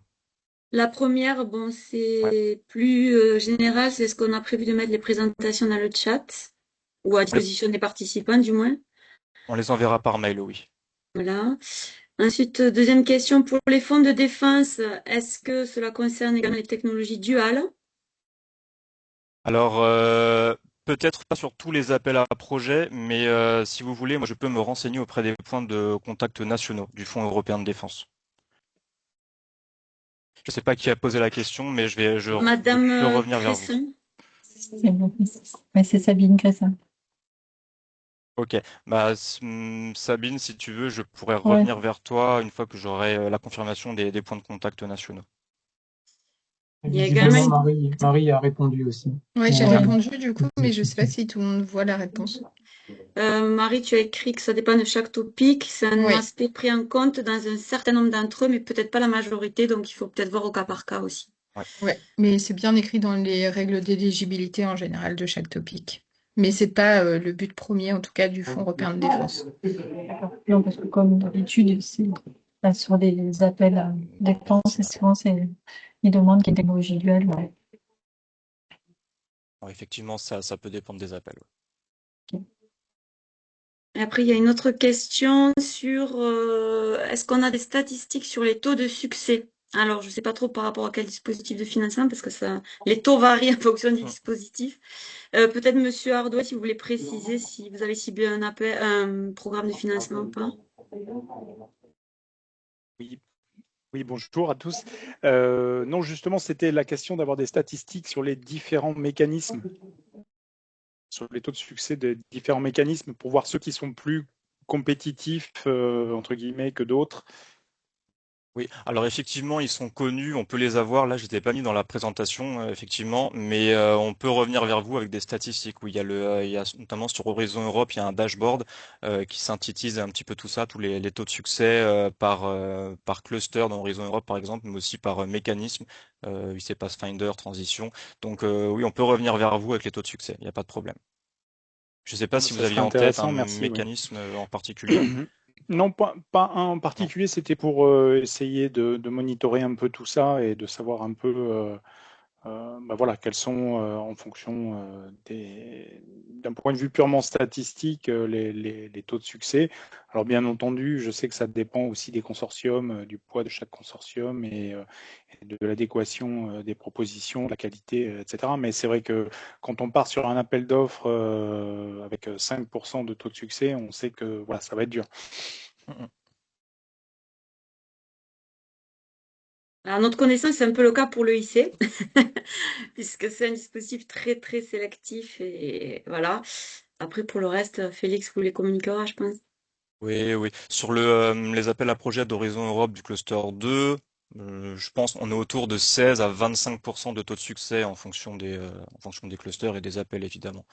La première, Ouais. c'est plus général, c'est ce qu'on a prévu de mettre les présentations dans le chat, ou à On les, disposition des participants du moins. on les enverra par mail, oui. Voilà. Ensuite, deuxième question, pour les fonds de défense, est-ce que cela concerne également les technologies duales? Alors, peut-être pas sur tous les appels à projets, mais si vous voulez, moi, je peux me renseigner auprès des points de contact nationaux du Fonds européen de défense. Je ne sais pas qui a posé la question, mais je Madame peux revenir vers vous. Cresson? C'est bon. Ouais, c'est Sabine Cresson. Ok. Sabine, si tu veux, je pourrais Ouais. revenir vers toi une fois que j'aurai la confirmation des points de contact nationaux. Il y a Visiblement, également Marie a répondu aussi. Oui, j'ai Ouais. répondu du coup, mais je ne sais pas si tout le monde voit la réponse. Marie, tu as écrit que ça dépend de chaque topic, c'est un Oui. aspect pris en compte dans un certain nombre d'entre eux, mais peut-être pas la majorité, donc il faut peut-être voir au cas par cas aussi. Ouais, mais c'est bien écrit dans les règles d'éligibilité en général de chaque topic. Mais c'est pas le but premier, en tout cas, du Fonds européen de défense. D'accord. Non, parce que comme d'habitude, sur des appels à défense, et souvent, ils demandent qu'il y ait des technologies duales. Ouais. Alors, effectivement, ça peut dépendre des appels. Ouais. Et après, il y a une autre question sur est-ce qu'on a des statistiques sur les taux de succès? Alors, je ne sais pas trop par rapport à quel dispositif de financement, parce que les taux varient en fonction du Mm. dispositif. Peut-être Monsieur Ardouet, si vous voulez préciser si vous avez ciblé un programme de financement ou pas. Oui, oui, bonjour à tous. Non, justement, c'était la question d'avoir des statistiques sur les différents mécanismes, sur les taux de succès des différents mécanismes pour voir ceux qui sont plus compétitifs, entre guillemets, que d'autres. Oui, alors effectivement, ils sont connus, on peut les avoir. Là, je les ai pas mis dans la présentation, effectivement, mais on peut revenir vers vous avec des statistiques. Oui, il y a notamment sur Horizon Europe, il y a un dashboard qui synthétise un petit peu tout ça, tous les taux de succès par cluster dans Horizon Europe, par exemple, mais aussi par mécanisme, UC Pathfinder, transition. Donc oui, on peut revenir vers vous avec les taux de succès, il n'y a pas de problème. Je ne sais pas si vous Ça serait aviez en tête un intéressant, merci. Oui. mécanisme en particulier. Non, pas un en Non? particulier, c'était pour essayer de monitorer un peu tout ça et de savoir un peu bah voilà, quels sont en fonction d'un point de vue purement statistique les taux de succès. Alors bien entendu, je sais que ça dépend aussi des consortiums, du poids de chaque consortium et de l'adéquation des propositions, de la qualité, etc. Mais c'est vrai que quand on part sur un appel d'offres avec 5% de taux de succès, on sait que voilà, ça va être dur. Mm, mm. Alors, à notre connaissance, c'est un peu le cas pour le IC, puisque c'est un dispositif très, très sélectif. Et voilà. Après, pour le reste, Félix vous les communiquera, je pense. Oui, oui. Sur les appels à projets d'Horizon Europe du cluster 2, je pense qu'on est autour de 16 à 25% de taux de succès en fonction des clusters et des appels, évidemment.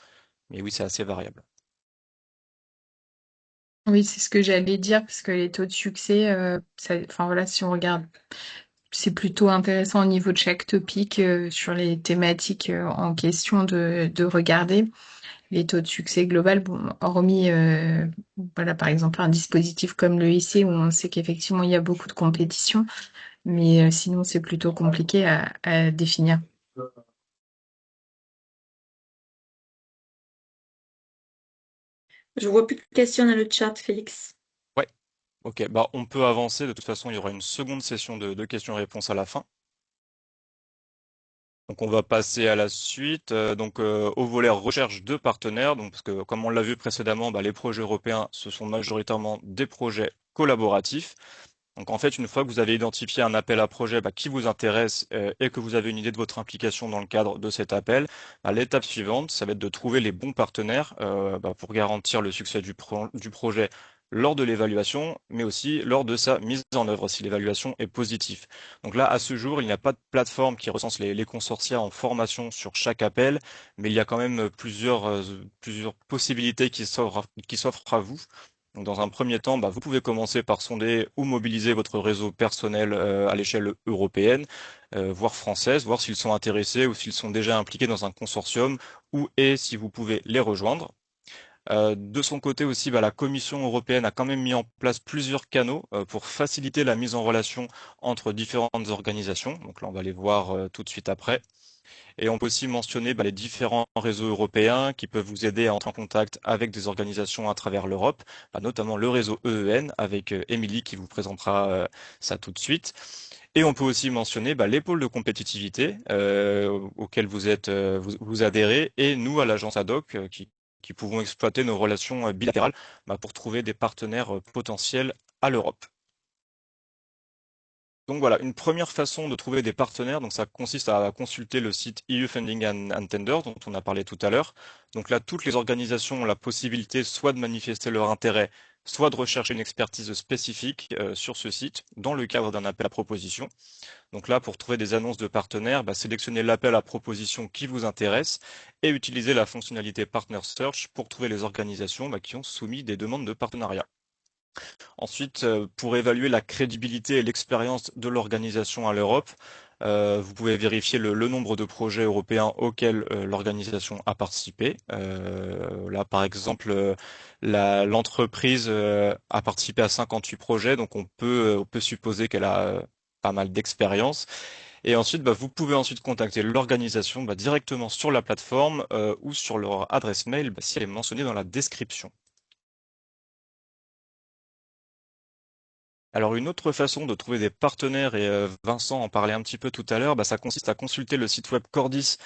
Mais oui, c'est assez variable. Oui, c'est ce que j'allais dire, parce que les taux de succès, enfin voilà, si on regarde, c'est plutôt intéressant au niveau de chaque topic sur les thématiques en question de regarder les taux de succès global, bon, hormis voilà, par exemple un dispositif comme le IC où on sait qu'effectivement il y a beaucoup de compétition, mais sinon c'est plutôt compliqué à définir. Je vois plus de questions dans le chat, Félix. Ouais, ok. Bah, on peut avancer. De toute façon, il y aura une seconde session de questions-réponses à la fin. Donc, on va passer à la suite. Au volet recherche de partenaires. Donc, parce que comme on l'a vu précédemment, bah, les projets européens, ce sont majoritairement des projets collaboratifs. Donc en fait, une fois que vous avez identifié un appel à projet qui vous intéresse et que vous avez une idée de votre implication dans le cadre de cet appel, l'étape suivante, ça va être de trouver les bons partenaires pour garantir le succès du projet lors de l'évaluation, mais aussi lors de sa mise en œuvre, si l'évaluation est positive. Donc là, à ce jour, il n'y a pas de plateforme qui recense les consortia en formation sur chaque appel, mais il y a quand même plusieurs possibilités qui s'offrent à vous. Donc, dans un premier temps, vous pouvez commencer par sonder ou mobiliser votre réseau personnel à l'échelle européenne, voire française, voir s'ils sont intéressés ou s'ils sont déjà impliqués dans un consortium, ou et si vous pouvez les rejoindre. De son côté aussi, la Commission européenne a quand même mis en place plusieurs canaux pour faciliter la mise en relation entre différentes organisations. Donc là, on va les voir tout de suite après. Et on peut aussi mentionner les différents réseaux européens qui peuvent vous aider à entrer en contact avec des organisations à travers l'Europe, notamment le réseau EEN avec Émilie qui vous présentera ça tout de suite. Et on peut aussi mentionner les pôles de compétitivité auxquels vous adhérez et nous à l'agence ADOC qui pouvons exploiter nos relations bilatérales pour trouver des partenaires potentiels à l'Europe. Donc voilà, une première façon de trouver des partenaires, donc ça consiste à consulter le site EU Funding and Tenders dont on a parlé tout à l'heure. Donc là, toutes les organisations ont la possibilité soit de manifester leur intérêt, soit de rechercher une expertise spécifique sur ce site dans le cadre d'un appel à proposition. Donc là, pour trouver des annonces de partenaires, sélectionnez l'appel à proposition qui vous intéresse et utilisez la fonctionnalité Partner Search pour trouver les organisations qui ont soumis des demandes de partenariat. Ensuite, pour évaluer la crédibilité et l'expérience de l'organisation à l'Europe, vous pouvez vérifier le nombre de projets européens auxquels l'organisation a participé. Là, par exemple, l'entreprise a participé à 58 projets, donc on peut supposer qu'elle a pas mal d'expérience. Et ensuite, vous pouvez ensuite contacter l'organisation directement sur la plateforme ou sur leur adresse mail si elle est mentionnée dans la description. Alors une autre façon de trouver des partenaires, et Vincent en parlait un petit peu tout à l'heure, ça consiste à consulter le site web Cordis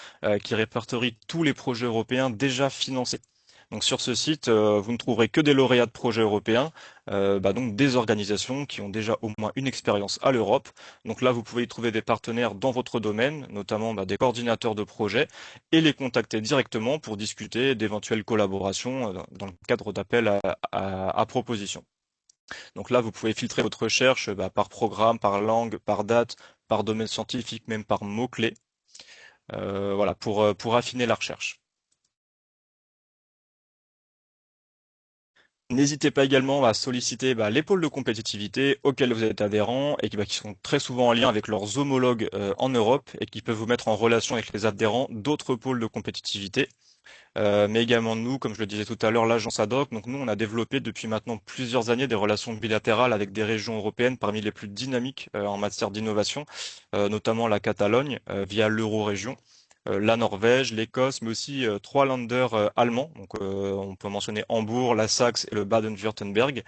qui répertorie tous les projets européens déjà financés. Donc sur ce site, vous ne trouverez que des lauréats de projets européens, donc des organisations qui ont déjà au moins une expérience à l'Europe. Donc là, vous pouvez y trouver des partenaires dans votre domaine, notamment des coordinateurs de projets, et les contacter directement pour discuter d'éventuelles collaborations dans le cadre d'appels à propositions. Donc là, vous pouvez filtrer votre recherche par programme, par langue, par date, par domaine scientifique, même par mots-clés, voilà, pour affiner la recherche. N'hésitez pas également à solliciter les pôles de compétitivité auxquels vous êtes adhérent et qui sont très souvent en lien avec leurs homologues en Europe et qui peuvent vous mettre en relation avec les adhérents d'autres pôles de compétitivité. Mais également nous, comme je le disais tout à l'heure, l'agence ad-hoc. Donc nous, on a développé depuis maintenant plusieurs années des relations bilatérales avec des régions européennes parmi les plus dynamiques en matière d'innovation, notamment la Catalogne via l'Euro-région, la Norvège, l'Écosse, mais aussi trois Länder allemands. Donc on peut mentionner Hambourg, la Saxe et le Baden-Württemberg.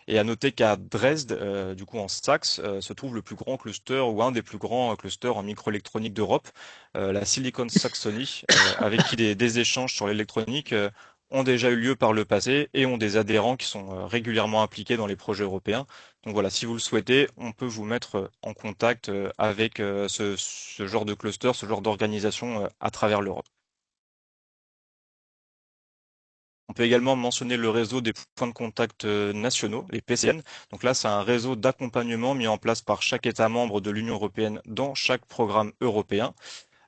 Et à noter qu'à Dresde, du coup en Saxe, se trouve le plus grand cluster ou un des plus grands clusters en microélectronique d'Europe, la Silicon Saxony, avec qui des échanges sur l'électronique ont déjà eu lieu par le passé et ont des adhérents qui sont régulièrement impliqués dans les projets européens. Donc voilà, si vous le souhaitez, on peut vous mettre en contact avec ce genre de cluster, ce genre d'organisation à travers l'Europe. On peut également mentionner le réseau des points de contact nationaux, les PCN. Donc là, c'est un réseau d'accompagnement mis en place par chaque État membre de l'Union européenne dans chaque programme européen.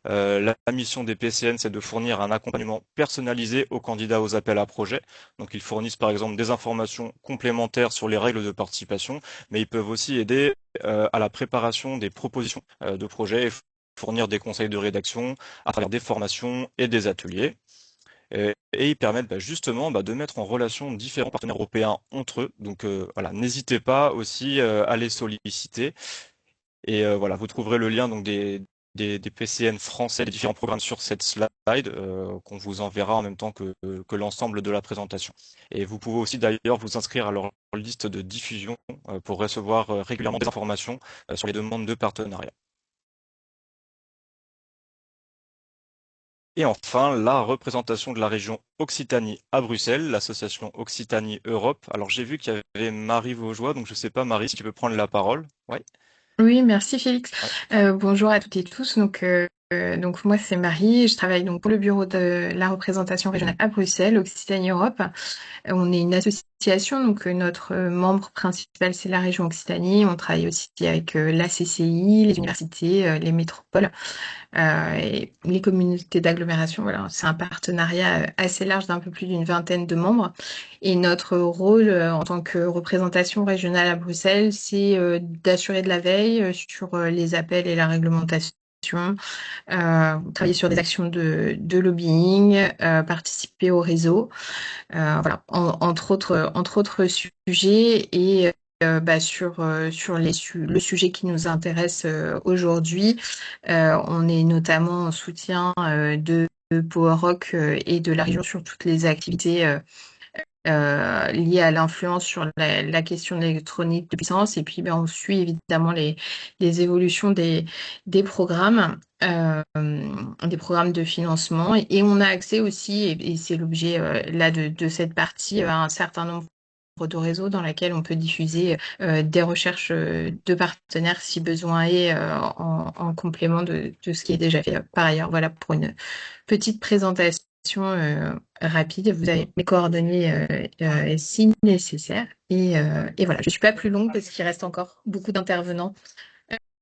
La mission des PCN, c'est de fournir un accompagnement personnalisé aux candidats aux appels à projets. Donc ils fournissent par exemple des informations complémentaires sur les règles de participation, mais ils peuvent aussi aider à la préparation des propositions de projets et fournir des conseils de rédaction à travers des formations et des ateliers. Et ils permettent justement de mettre en relation différents partenaires européens entre eux. Donc voilà, n'hésitez pas aussi à les solliciter. Et voilà, vous trouverez le lien donc des PCN français, des différents programmes sur cette slide qu'on vous enverra en même temps que l'ensemble de la présentation. Et vous pouvez aussi d'ailleurs vous inscrire à leur liste de diffusion pour recevoir régulièrement des informations sur les demandes de partenariat. Et enfin, la représentation de la région Occitanie à Bruxelles, l'association Occitanie Europe. Alors j'ai vu qu'il y avait Marie Vaugeois, donc je ne sais pas Marie si tu peux prendre la parole. Ouais. Oui, merci Félix. Ouais. Bonjour à toutes et tous. Donc moi c'est Marie, je travaille donc pour le bureau de la représentation régionale à Bruxelles, Occitanie Europe. On est une association, donc notre membre principal c'est la région Occitanie. On travaille aussi avec la CCI, les universités, les métropoles et les communautés d'agglomération. Voilà, c'est un partenariat assez large d'un peu plus d'une vingtaine de membres. Et notre rôle en tant que représentation régionale à Bruxelles, c'est d'assurer de la veille sur les appels et la réglementation. Travailler sur des actions de lobbying, participer au réseau, voilà, entre autres sujets et sur le sujet qui nous intéresse aujourd'hui. On est notamment en soutien de Power Rock et de la région sur toutes les activités liées à l'influence sur la question de l'électronique de puissance. Et puis, on suit évidemment les évolutions des programmes, de financement. Et on a accès aussi, et c'est l'objet là de cette partie, à un certain nombre de réseaux dans lesquels on peut diffuser des recherches de partenaires si besoin est en complément de ce qui est déjà fait par ailleurs. Voilà pour une petite présentation rapide. Vous avez mes coordonnées si nécessaire. Et voilà, je ne suis pas plus longue parce qu'il reste encore beaucoup d'intervenants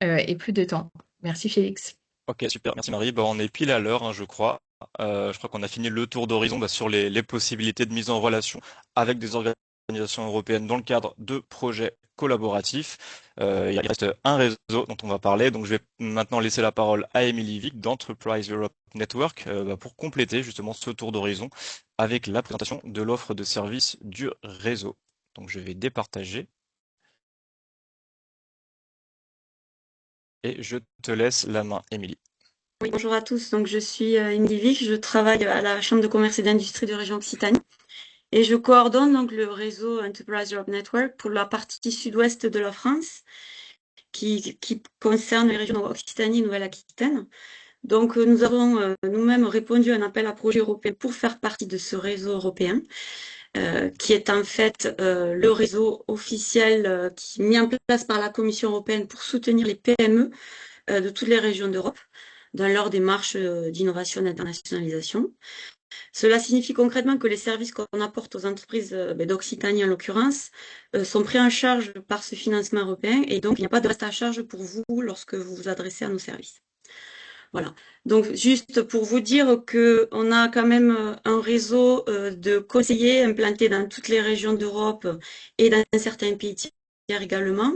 et plus de temps. Merci Félix. Ok, super, merci Marie. On est pile à l'heure, hein, je crois. Je crois qu'on a fini le tour d'horizon sur les possibilités de mise en relation avec des organisations européennes dans le cadre de projets collaboratifs. Il reste un réseau dont on va parler, donc je vais maintenant laisser la parole à Émilie Vic d'Entreprise Europe Network pour compléter justement ce tour d'horizon avec la présentation de l'offre de services du réseau. Donc je vais départager. Et je te laisse la main, Émilie. Oui, bonjour à tous. Donc, je suis Émilie Vic, je travaille à la Chambre de commerce et d'industrie de région Occitanie. Et je coordonne donc le réseau Enterprise Europe Network pour la partie sud-ouest de la France, qui concerne les régions Occitanie et Nouvelle-Aquitaine. Donc, nous avons nous-mêmes répondu à un appel à projet européen pour faire partie de ce réseau européen, qui est en fait le réseau officiel qui est mis en place par la Commission européenne pour soutenir les PME de toutes les régions d'Europe dans leur démarche d'innovation et d'internationalisation. Cela signifie concrètement que les services qu'on apporte aux entreprises d'Occitanie en l'occurrence sont pris en charge par ce financement européen et donc il n'y a pas de reste à charge pour vous lorsque vous vous adressez à nos services. Voilà. Donc juste pour vous dire que on a quand même un réseau de conseillers implantés dans toutes les régions d'Europe et dans certains pays tiers également,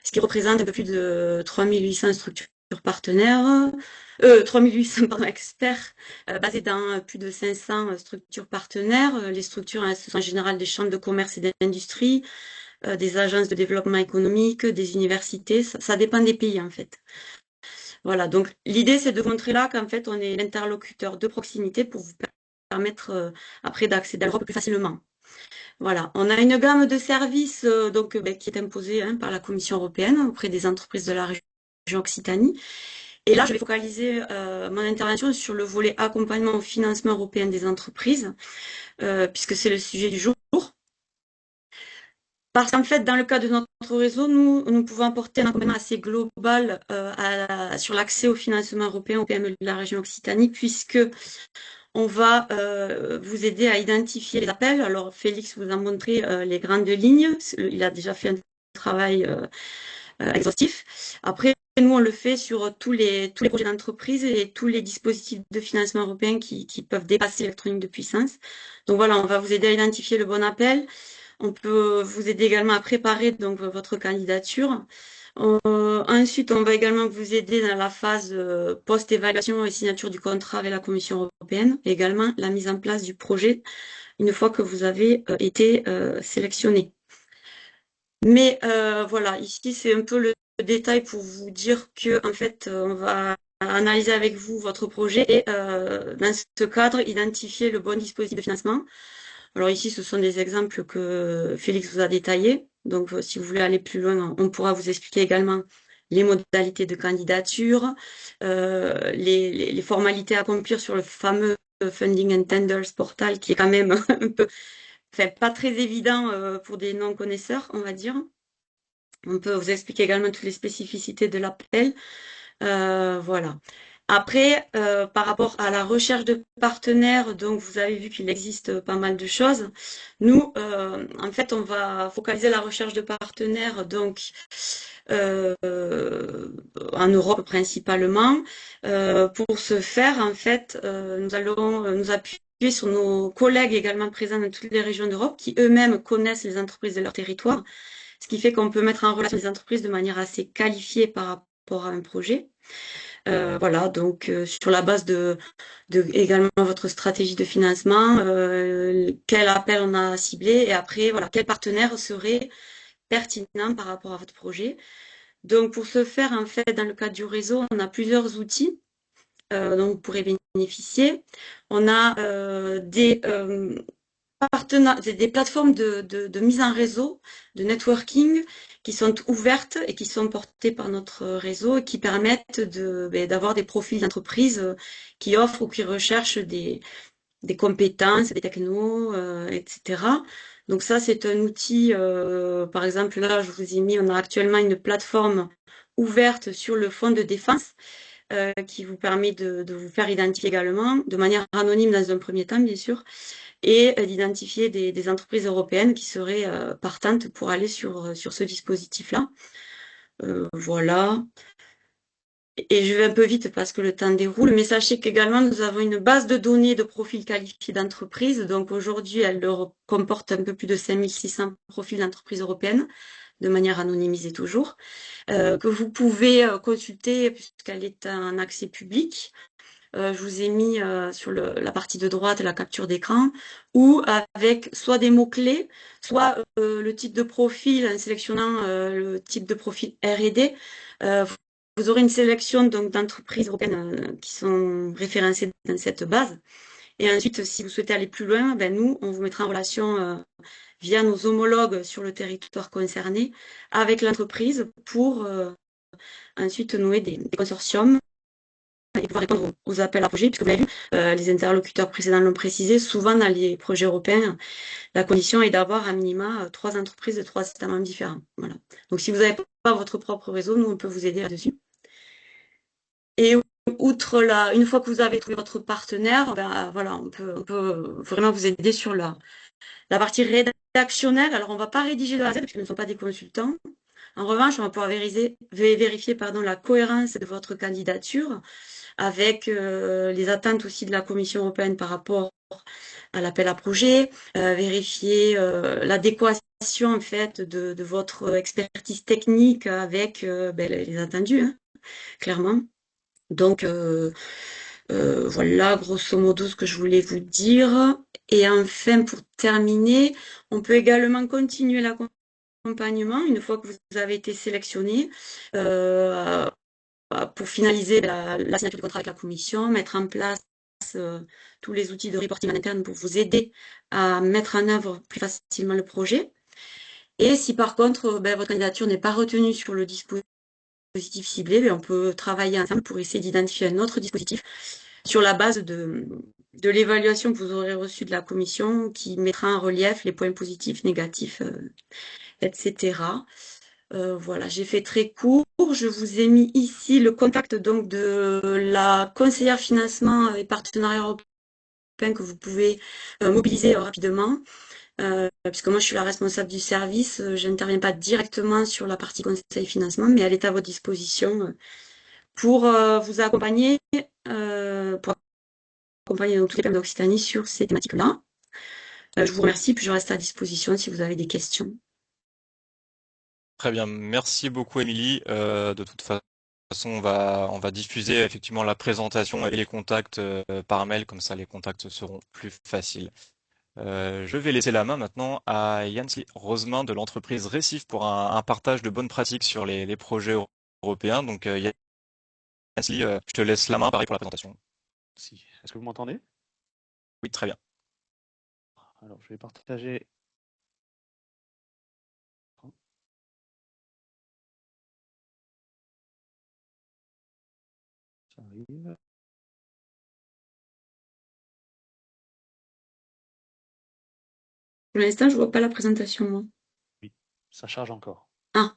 ce qui représente un peu plus de 3800 structures partenaires, 3800 pardon, experts basés dans plus de 500 structures partenaires. Les structures sont en général des chambres de commerce et d'industrie, des agences de développement économique, des universités. Ça dépend des pays en fait. Voilà, donc l'idée c'est de montrer là qu'en fait on est l'interlocuteur de proximité pour vous permettre après d'accéder à l'Europe plus facilement. Voilà, on a une gamme de services qui est imposée par la Commission européenne auprès des entreprises de la région Occitanie. Et là, je vais focaliser mon intervention sur le volet accompagnement au financement européen des entreprises, puisque c'est le sujet du jour. Parce qu'en fait, dans le cas de notre réseau, nous pouvons apporter un accompagnement assez global sur l'accès au financement européen aux PME de la région Occitanie, puisque on va vous aider à identifier les appels. Alors, Félix vous a montré les grandes lignes. Il a déjà fait un travail exhaustif. Après, nous, on le fait sur tous les projets d'entreprise et tous les dispositifs de financement européen qui peuvent dépasser l'électronique de puissance. Donc voilà, on va vous aider à identifier le bon appel. On peut vous aider également à préparer donc votre candidature. Ensuite, on va également vous aider dans la phase post-évaluation et signature du contrat avec la Commission européenne, et également la mise en place du projet une fois que vous avez été sélectionné. Mais voilà, ici c'est un peu le détail pour vous dire que en fait on va analyser avec vous votre projet et dans ce cadre identifier le bon dispositif de financement. Alors ici, ce sont des exemples que Félix vous a détaillés. Donc, si vous voulez aller plus loin, on pourra vous expliquer également les modalités de candidature, les formalités à accomplir sur le fameux Funding and Tenders portal, qui est quand même un peu, enfin, pas très évident pour des non-connaisseurs, on va dire. On peut vous expliquer également toutes les spécificités de l'appel. Voilà. Après, par rapport à la recherche de partenaires, donc vous avez vu qu'il existe pas mal de choses. Nous, en fait, on va focaliser la recherche de partenaires donc en Europe principalement. Pour ce faire, en fait, nous allons nous appuyer sur nos collègues également présents dans toutes les régions d'Europe qui eux-mêmes connaissent les entreprises de leur territoire, ce qui fait qu'on peut mettre en relation les entreprises de manière assez qualifiée par rapport à un projet. Voilà, donc sur la base de également votre stratégie de financement, quel appel on a ciblé et après, voilà, quel partenaire serait pertinent par rapport à votre projet. Donc pour ce faire, en fait, dans le cadre du réseau, on a plusieurs outils dont vous pourrez bénéficier. On a des plateformes de mise en réseau, de networking, qui sont ouvertes et qui sont portées par notre réseau et qui permettent d'avoir des profils d'entreprise qui offrent ou qui recherchent des compétences, des technos, etc. Donc ça, c'est un outil, par exemple, là, je vous ai mis, on a actuellement une plateforme ouverte sur le fonds de défense qui vous permet de vous faire identifier également, de manière anonyme dans un premier temps, bien sûr, et d'identifier des entreprises européennes qui seraient partantes pour aller sur ce dispositif-là. Voilà. Et je vais un peu vite parce que le temps déroule, mais sachez qu'également nous avons une base de données de profils qualifiés d'entreprises. Donc aujourd'hui, elle comporte un peu plus de 5600 profils d'entreprises européennes, de manière anonymisée toujours, que vous pouvez consulter puisqu'elle est en accès public. Je vous ai mis sur la partie de droite la capture d'écran, ou avec soit des mots-clés, soit le type de profil, en sélectionnant le type de profil R&D, vous aurez une sélection donc d'entreprises européennes qui sont référencées dans cette base. Et ensuite, si vous souhaitez aller plus loin, ben nous, on vous mettra en relation via nos homologues sur le territoire concerné avec l'entreprise pour ensuite nouer des consortiums et pouvoir répondre aux appels à projets, puisque vous l'avez vu, les interlocuteurs précédents l'ont précisé, souvent dans les projets européens, la condition est d'avoir à minima 3 entreprises de 3 États membres différents. Voilà. Donc si vous n'avez pas votre propre réseau, nous, on peut vous aider là-dessus. Et outre une fois que vous avez trouvé votre partenaire, ben, voilà, on peut vraiment vous aider sur la partie rédactionnelle. Alors, on ne va pas rédiger de A à Z, puisque nous ne sommes pas des consultants. En revanche, on va pouvoir vérifier la cohérence de votre candidature avec les attentes aussi de la Commission européenne par rapport à l'appel à projet, vérifier l'adéquation en fait de votre expertise technique avec les attendus, hein, clairement. Donc voilà grosso modo ce que je voulais vous dire. Et enfin, pour terminer, on peut également continuer l'accompagnement une fois que vous avez été sélectionné pour finaliser la signature du contrat avec la commission, mettre en place tous les outils de reporting en interne pour vous aider à mettre en œuvre plus facilement le projet. Et si par contre votre candidature n'est pas retenue sur le dispositif ciblé, on peut travailler ensemble pour essayer d'identifier un autre dispositif sur la base de l'évaluation que vous aurez reçue de la commission qui mettra en relief les points positifs, négatifs, etc. Voilà, j'ai fait très court. Je vous ai mis ici le contact donc de la conseillère financement et partenariat européen que vous pouvez mobiliser rapidement. Puisque moi je suis la responsable du service, je n'interviens pas directement sur la partie conseil financement, mais elle est à votre disposition pour vous accompagner, pour accompagner donc, toutes les femmes d'Occitanie sur ces thématiques-là. Je vous remercie, puis je reste à disposition si vous avez des questions. Très bien, merci beaucoup Émilie. De toute façon, on va diffuser effectivement la présentation et les contacts par mail, comme ça les contacts seront plus faciles. Je vais laisser la main maintenant à Yancy Rosemin de l'entreprise Récif pour un partage de bonnes pratiques sur les projets européens. Donc Yancy, je te laisse la main, pareil pour la présentation. Si. Est-ce que vous m'entendez? Oui, très bien. Alors, je vais partager. Ça arrive. Pour l'instant, je vois pas la présentation, moi. Oui, ça charge encore. Ah.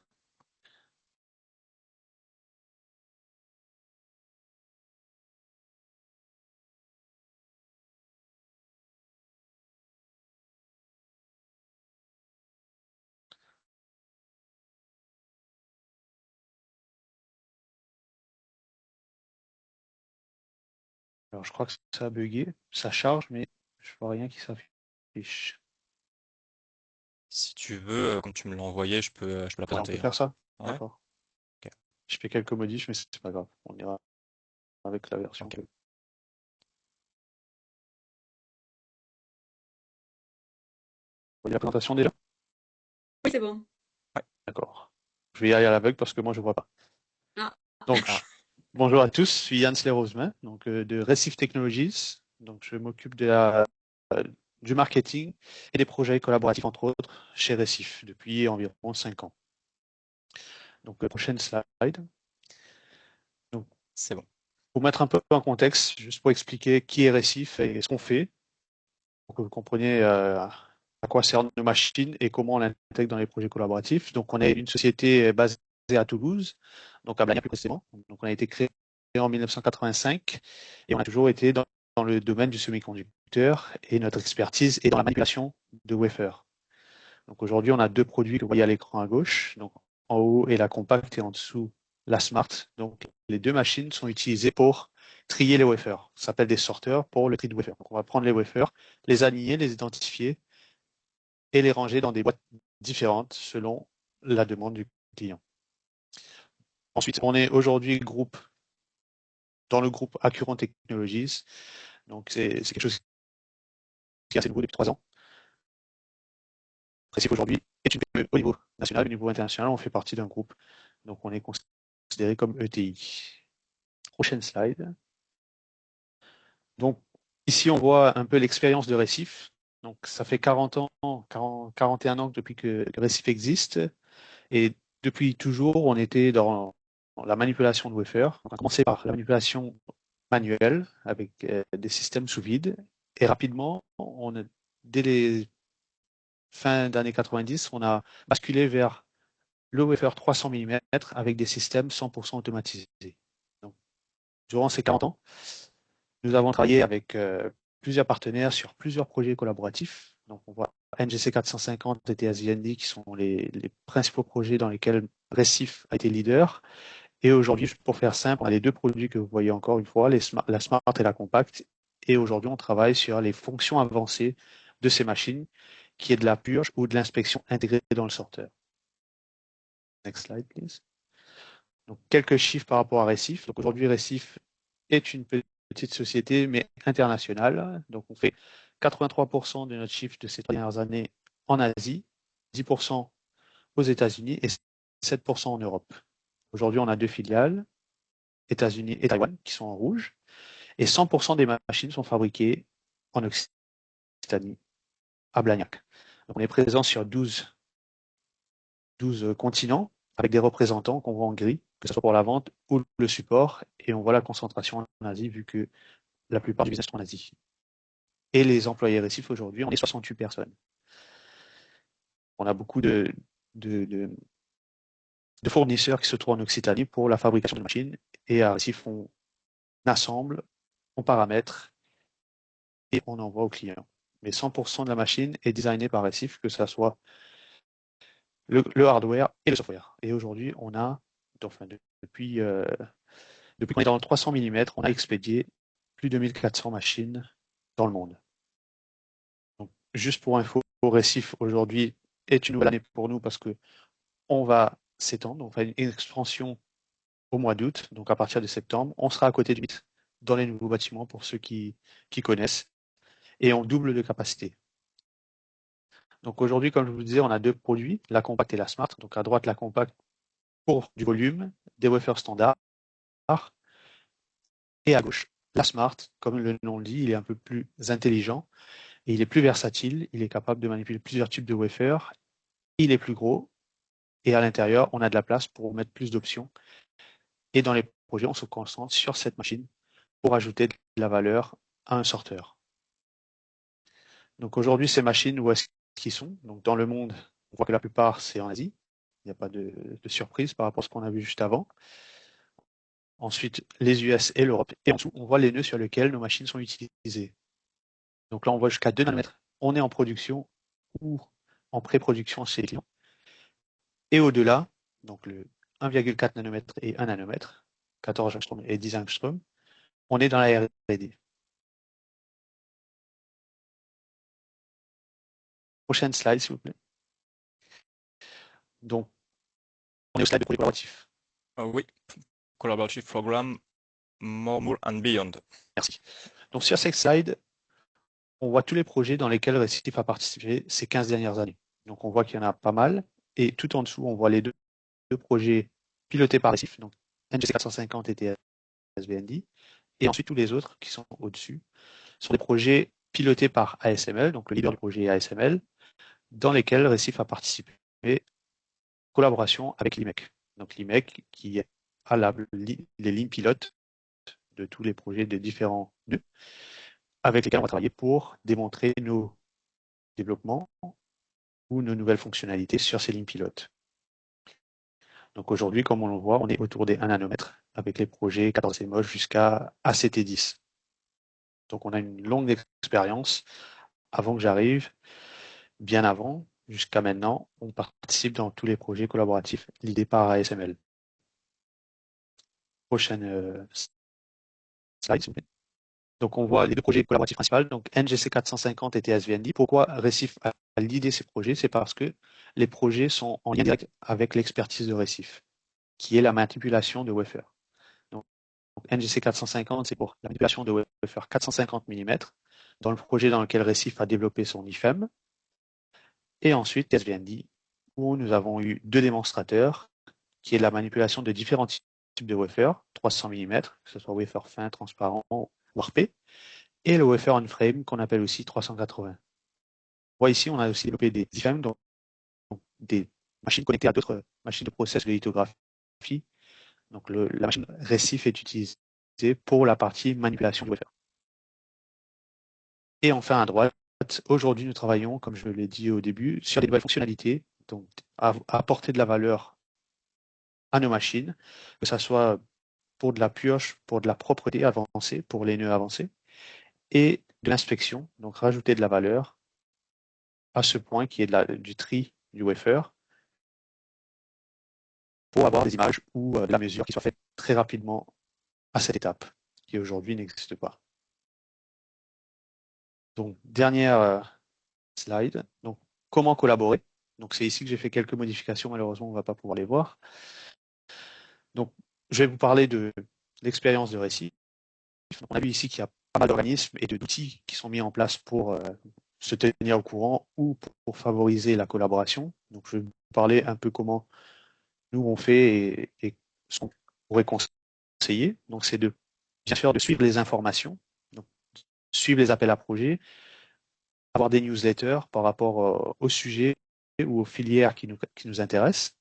Alors, je crois que ça a bugué. Ça charge, mais je vois rien qui s'affiche. Si tu veux, comme tu me l'as envoyé, je peux la Ouais, on présenter. peut faire ça? Ouais. D'accord. Ok. Je fais quelques modifs, mais c'est pas grave. On ira avec la version. Ok. Vous voyez la présentation déjà? Oui, c'est bon. D'accord. Je vais y aller à l'aveugle parce que moi, je vois pas. Ah. Donc, bonjour à tous. Je suis Yann Rosemin, donc de Récif Technologies. Donc, je m'occupe du marketing et des projets collaboratifs, entre autres, chez Récif depuis environ 5 ans. Donc, prochaine slide. Donc, c'est bon. Pour mettre un peu en contexte, juste pour expliquer qui est Récif et ce qu'on fait, pour que vous compreniez à quoi servent nos machines et comment on l'intègre dans les projets collaboratifs. Donc, on est une société basée à Toulouse, donc à Blagnac plus précisément. Donc, on a été créé en 1985 et on a toujours été dans le domaine du semi-conducteur et notre expertise est dans la manipulation de wafers. Donc, aujourd'hui, on a 2 produits que vous voyez à l'écran à gauche. Donc, en haut est la compacte et en dessous la smart. Donc, les 2 machines sont utilisées pour trier les wafers. Ça s'appelle des sorteurs pour le tri de wafers. Donc, on va prendre les wafers, les aligner, les identifier et les ranger dans des boîtes différentes selon la demande du client. Ensuite, on est aujourd'hui dans le groupe Accurant Technologies. Donc, c'est quelque chose qui est assez nouveau depuis 3 ans. Récif aujourd'hui est une PME au niveau national, au niveau international, on fait partie d'un groupe. Donc, on est considéré comme ETI. Prochaine slide. Donc, Ici, on voit un peu l'expérience de Récif. Donc, ça fait 40 ans, 41 ans depuis que Récif existe. Et depuis toujours, on était dans la manipulation de wafer. On a commencé par la manipulation manuelle avec des systèmes sous vide. Et rapidement, dès les fins d'années 90, on a basculé vers le wafer 300 mm avec des systèmes 100% automatisés. Donc, durant ces 40 ans, nous avons travaillé avec plusieurs partenaires sur plusieurs projets collaboratifs. Donc, on voit NGC 450 et TSVND qui sont les principaux projets dans lesquels Récif a été leader. Et aujourd'hui, pour faire simple, on a les deux produits que vous voyez encore une fois, la Smart et la Compact. Et aujourd'hui, on travaille sur les fonctions avancées de ces machines, qui est de la purge ou de l'inspection intégrée dans le sorteur. Next slide, please. Donc, quelques chiffres par rapport à Récif. Donc, aujourd'hui, Récif est une petite société, mais internationale. Donc, on fait 83% de notre chiffre de ces dernières années en Asie, 10% aux États-Unis et 7% en Europe. Aujourd'hui, on a 2 filiales, États-Unis et Taïwan, qui sont en rouge. Et 100% des machines sont fabriquées en Occitanie, à Blagnac. Donc, on est présent sur 12 continents, avec des représentants qu'on voit en gris, que ce soit pour la vente ou le support. Et on voit la concentration en Asie, vu que la plupart du business est en Asie. Et les employés Récif aujourd'hui, on est 68 personnes. On a beaucoup de fournisseurs qui se trouvent en Occitanie pour la fabrication de machines. Et à Récif, on assemble, on paramètre et on envoie au client. Mais 100% de la machine est designée par Récif, que ce soit le hardware et le software. Et aujourd'hui, on a, enfin, depuis qu'on est dans le 300 mm, on a expédié plus de 1400 machines dans le monde. Donc, juste pour info, Récif aujourd'hui est une nouvelle année pour nous parce que on va s'étendre, on va faire une expansion au mois d'août, donc à partir de septembre, on sera à côté du 8 dans les nouveaux bâtiments pour ceux qui connaissent, et on double de capacité. Donc aujourd'hui, comme je vous disais, on a deux produits, la Compact et la Smart. Donc à droite, la Compact pour du volume, des wafers standards, et à gauche, la Smart, comme le nom le dit, il est un peu plus intelligent, et il est plus versatile, il est capable de manipuler plusieurs types de wafers, il est plus gros, et à l'intérieur, on a de la place pour mettre plus d'options. Et dans les projets, on se concentre sur cette machine pour ajouter de la valeur à un sorteur. Donc aujourd'hui, ces machines, où est-ce qu'ils sont? Donc dans le monde, on voit que la plupart, c'est en Asie. Il n'y a pas de surprise par rapport à ce qu'on a vu juste avant. Ensuite, les US et l'Europe. Et en dessous, on voit les nœuds sur lesquels nos machines sont utilisées. Donc là, on voit jusqu'à 2 nanomètres. On est en production ou en pré-production chez les clients. Et au-delà, donc le 1,4 nanomètre et 1 nanomètre, 14 angstrom et 10 angstrom, on est dans la R&D. Prochaine slide, s'il vous plaît. Donc, on est au slide de projet collaboratif. Oui, Collaborative Program, More and Beyond. Merci. Donc, sur cette slide, on voit tous les projets dans lesquels Récif a participé ces 15 dernières années. Donc, on voit qu'il y en a pas mal. Et tout en dessous, on voit les deux projets pilotés par Récif, donc NGC 450 et TSVND. Et ensuite, tous les autres qui sont au-dessus sont des projets pilotés par ASML, donc le leader du projet ASML, dans lesquels Récif a participé collaboration avec l'IMEC. Donc l'IMEC qui a les lignes pilotes de tous les projets des différents nœuds avec lesquels on va travailler pour démontrer nos développements ou nos nouvelles fonctionnalités sur ces lignes pilotes. Donc aujourd'hui, comme on le voit, on est autour des 1 nanomètre avec les projets 14CMOS jusqu'à ACT10. Donc on a une longue expérience avant que j'arrive, bien avant, jusqu'à maintenant, on participe dans tous les projets collaboratifs l'idée par ASML. Prochaine slide, s'il vous plaît. Donc on voit les deux projets collaboratifs principaux, donc NGC 450 et TSVND. Pourquoi Récif a l'idée ces projets? C'est parce que les projets sont en lien direct avec l'expertise de Récif, qui est la manipulation de wafer. Donc NGC 450, c'est pour la manipulation de wafer 450 mm, dans le projet dans lequel Récif a développé son IFEM. Et ensuite TSVND, où nous avons eu deux démonstrateurs, qui est la manipulation de différents types de wafer, 300 mm, que ce soit wafer fin, transparent, warpé, et le wafer on-frame qu'on appelle aussi 380. On voit ici, on a aussi développé des frames, donc des machines connectées à d'autres machines de process de lithographie. Donc la machine récif est utilisée pour la partie manipulation du wafer. Et enfin à droite, aujourd'hui nous travaillons, comme je l'ai dit au début, sur des nouvelles fonctionnalités, donc à apporter de la valeur à nos machines, que ce soit pour de la pioche, pour de la propreté avancée, pour les nœuds avancés, et de l'inspection, donc rajouter de la valeur à ce point qui est du tri du wafer, pour avoir des images ou de la mesure qui soit faite très rapidement à cette étape, qui aujourd'hui n'existe pas. Donc, dernière slide. Donc, comment collaborer? Donc, c'est ici que j'ai fait quelques modifications. Malheureusement, on ne va pas pouvoir les voir. Donc, je vais vous parler de l'expérience de Récif. On a vu ici qu'il y a pas mal d'organismes et d'outils qui sont mis en place pour se tenir au courant ou pour favoriser la collaboration. Donc, je vais vous parler un peu comment nous on fait et ce qu'on pourrait conseiller. Donc, c'est bien sûr de suivre les informations, donc suivre les appels à projets, avoir des newsletters par rapport au sujet ou aux filières qui nous intéressent.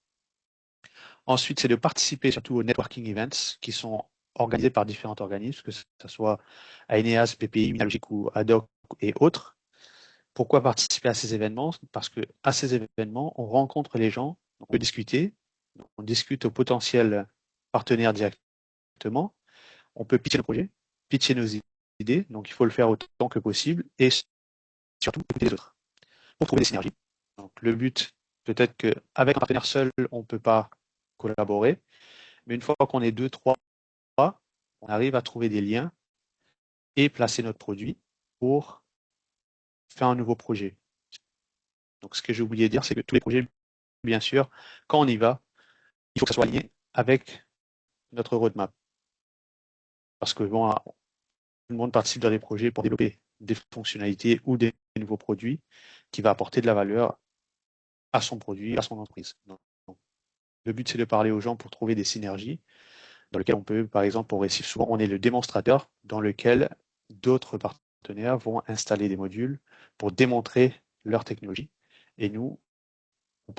Ensuite, c'est de participer surtout aux networking events qui sont organisés par différents organismes, que ce soit AENEAS, PPI, Minalogic ou ADOC et autres. Pourquoi participer à ces événements? Parce que à ces événements, on rencontre les gens, on peut discuter, on discute aux potentiels partenaires directement, on peut pitcher nos projets, pitcher nos idées, donc il faut le faire autant que possible et surtout écouter les autres pour trouver des synergies. Donc le but, peut-être qu'avec un partenaire seul, on ne peut pas collaborer, mais une fois qu'on est 2, 3, on arrive à trouver des liens et placer notre produit pour faire un nouveau projet. Donc ce que j'ai oublié de dire, c'est que tous les projets, bien sûr, quand on y va, il faut que ça soit aligné avec notre roadmap. Parce que bon, tout le monde participe dans des projets pour développer des fonctionnalités ou des nouveaux produits qui va apporter de la valeur à son produit, à son entreprise. Donc, le but, c'est de parler aux gens pour trouver des synergies dans lesquelles on peut, par exemple, pour Récif, souvent, on est le démonstrateur dans lequel d'autres partenaires vont installer des modules pour démontrer leur technologie. Et nous, on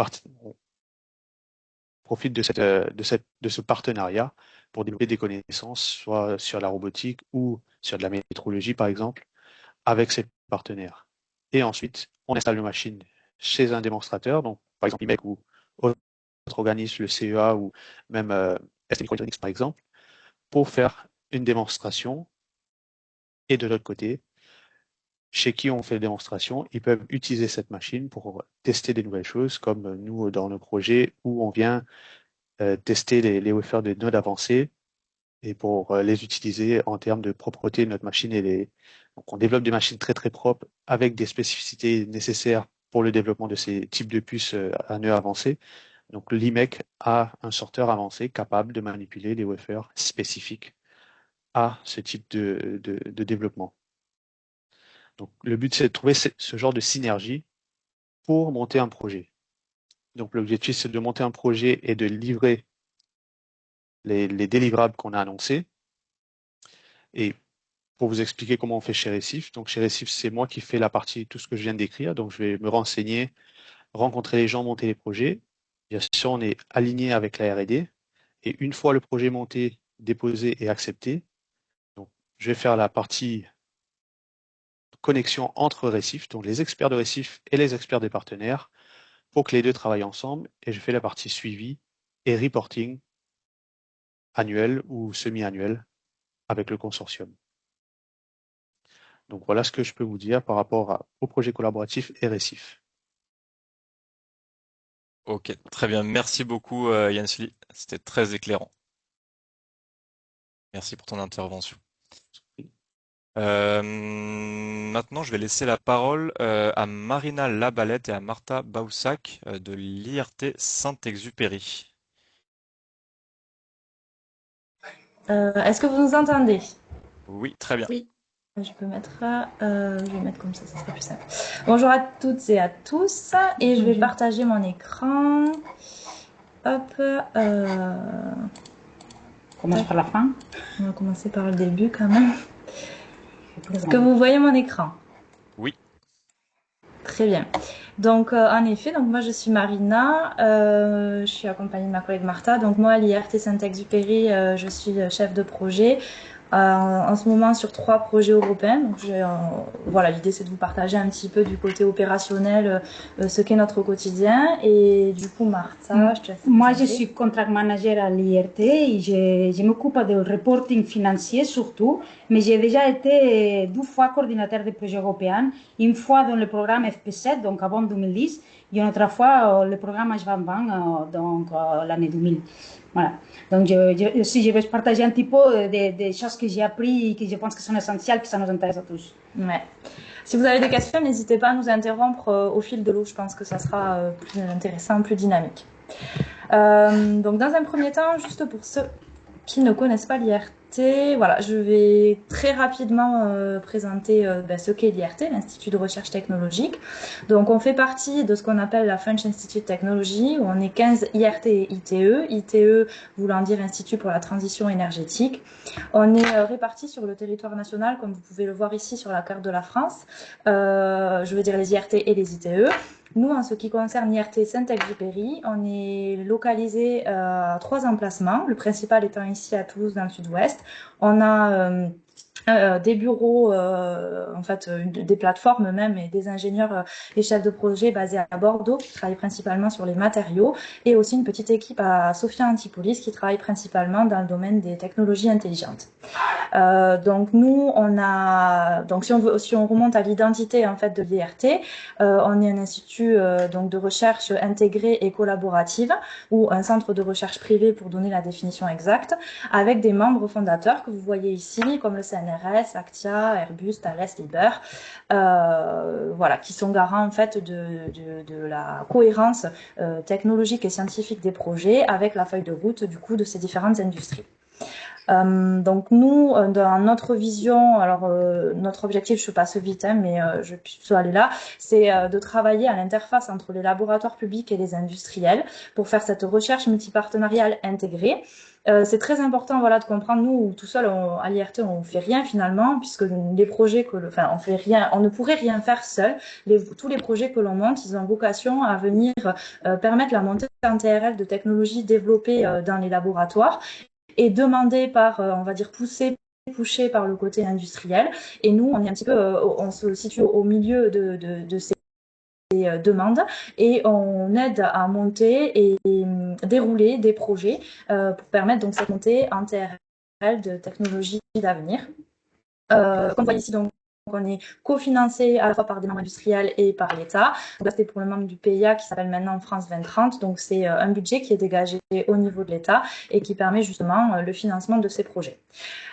profite de ce partenariat pour développer des connaissances, soit sur la robotique ou sur de la métrologie, par exemple, avec ces partenaires. Et ensuite, on installe nos machines chez un démonstrateur, donc par exemple IMEC ou autre organisme, le CEA ou même ST Microelectronics par exemple, pour faire une démonstration. Et de l'autre côté, chez qui on fait la démonstration, ils peuvent utiliser cette machine pour tester des nouvelles choses, comme nous dans nos projets où on vient tester les wafers de nodes avancés et pour les utiliser en termes de propreté de notre machine. Donc on développe des machines très très propres avec des spécificités nécessaires pour le développement de ces types de puces à nœuds avancés. Donc l'IMEC a un sorteur avancé capable de manipuler les wafers spécifiques à ce type de développement. Donc le but, c'est de trouver ce genre de synergie pour monter un projet. Donc l'objectif, c'est de monter un projet et de livrer les délivrables qu'on a annoncés. Et pour vous expliquer comment on fait chez Récif, donc chez Récif, c'est moi qui fais la partie, tout ce que je viens d'écrire. Donc je vais me renseigner, rencontrer les gens, monter les projets. Bien sûr, on est aligné avec la R&D. Et une fois le projet monté, déposé et accepté, donc je vais faire la partie connexion entre Récif, donc les experts de Récif et les experts des partenaires, pour que les deux travaillent ensemble. Et je fais la partie suivi et reporting annuel ou semi-annuel avec le consortium. Donc voilà ce que je peux vous dire par rapport au projet collaboratif et Récif. Ok, très bien. Merci beaucoup, Yansli. C'était très éclairant. Merci pour ton intervention. Maintenant, je vais laisser la parole à Marina Labalette et à Martha Baussac de l'IRT Saint-Exupéry. Est-ce que vous nous entendez? Oui, très bien. Oui. Je vais mettre comme ça sera plus simple. Bonjour à toutes et à tous, et je vais partager mon écran. Hop. Commence par la fin. On va commencer par le début quand même. Est-ce que vous voyez mon écran? Oui. Très bien. Donc, en effet, donc moi, je suis Marina. Je suis accompagnée de ma collègue Martha. Donc, moi, à l'IRT Saint-Exupéry, je suis chef de projet. En ce moment sur 3 projets européens. Donc, voilà, l'idée c'est de vous partager un petit peu du côté opérationnel ce qu'est notre quotidien. Et du coup, Martha, je te laisse Moi, je présenter. suis contract manager à l'IRT et je m'occupe du reporting financier surtout, mais j'ai déjà été 2 fois coordinateur des projets européens, une fois dans le programme FP7, donc avant 2010, et une autre fois le programme H2020, donc l'année 2000. Voilà. Donc, si je vais partager un petit peu des choses que j'ai appris et que je pense que sont essentielles, que ça nous intéresse à tous. Ouais. Si vous avez des questions, n'hésitez pas à nous interrompre au fil de l'eau. Je pense que ça sera plus intéressant, plus dynamique. Donc, dans un premier temps, juste pour ceux qui ne connaissent pas l'IRT, voilà, je vais très rapidement présenter ce qu'est l'IRT, l'Institut de recherche technologique. Donc, on fait partie de ce qu'on appelle la French Institute Technology, où on est 15 IRT et ITE. ITE voulant dire Institut pour la transition énergétique. On est répartis sur le territoire national, comme vous pouvez le voir ici sur la carte de la France. Je veux dire les IRT et les ITE. Nous, en ce qui concerne l'IRT Saint-Exupéry, on est localisé à 3 emplacements, le principal étant ici à Toulouse dans le sud-ouest. On a des bureaux, en fait, des plateformes même et des ingénieurs et chefs de projet basés à Bordeaux qui travaillent principalement sur les matériaux et aussi une petite équipe à Sophia Antipolis qui travaille principalement dans le domaine des technologies intelligentes. Donc nous, on a, donc si on remonte à l'identité en fait de l'IRT, on est un institut donc de recherche intégrée et collaborative ou un centre de recherche privé pour donner la définition exacte, avec des membres fondateurs que vous voyez ici, comme le CNRS, Actia, Airbus, Thales, Liebherr, voilà, qui sont garants en fait de la cohérence technologique et scientifique des projets avec la feuille de route du coup de ces différentes industries. Donc nous, dans notre vision, alors notre objectif, je passe vite, hein, mais je vais plutôt aller là, c'est de travailler à l'interface entre les laboratoires publics et les industriels pour faire cette recherche multipartenariale intégrée. C'est très important, voilà, de comprendre, nous, tout seul, à l'IRT, on fait rien finalement, puisque les projets on fait rien, on ne pourrait rien faire seul. Tous les projets que l'on monte, ils ont vocation à venir permettre la montée en TRL de technologies développées dans les laboratoires et demandé par, on va dire, poussé par le côté industriel. Et nous, on est un petit peu, on se situe au milieu de ces demandes et on aide à monter et dérouler des projets pour permettre donc cette montée en TRL de technologies d'avenir. Comme vous voyez ici, donc, on est cofinancé à la fois par des membres industriels et par l'État. Là, c'était pour le membre du PIA qui s'appelle maintenant France 2030. Donc, c'est un budget qui est dégagé au niveau de l'État et qui permet justement le financement de ces projets.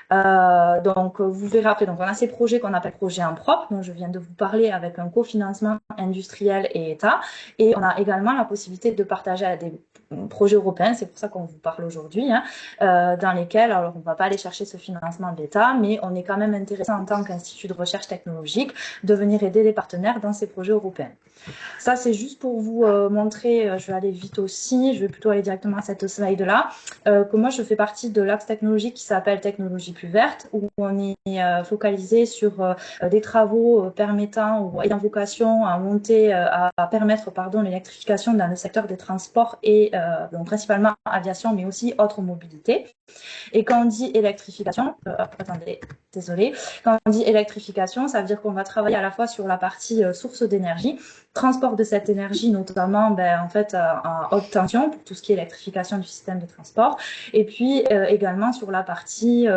Donc, vous verrez après, donc on a ces projets qu'on appelle projets en propre, dont je viens de vous parler avec un cofinancement industriel et État. Et on a également la possibilité de partager à des projets européens, c'est pour ça qu'on vous parle aujourd'hui, hein, dans lesquels, alors on ne va pas aller chercher ce financement de l'État, mais on est quand même intéressé en tant qu'institut de recherche technologique de venir aider les partenaires dans ces projets européens. Ça, c'est juste pour vous montrer, je vais aller vite aussi, je vais plutôt aller directement à cette slide-là, que moi, je fais partie de l'axe technologique qui s'appelle Technologie plus verte, où on est focalisé sur des travaux permettant ou ayant vocation à monter, à permettre, l'électrification dans le secteur des transports et donc principalement aviation, mais aussi autres mobilités. Et quand on dit électrification, attendez, désolé, quand on dit électrification, ça veut dire qu'on va travailler à la fois sur la partie source d'énergie, transport de cette énergie, notamment en fait à haute tension pour tout ce qui est électrification du système de transport, et puis également sur la partie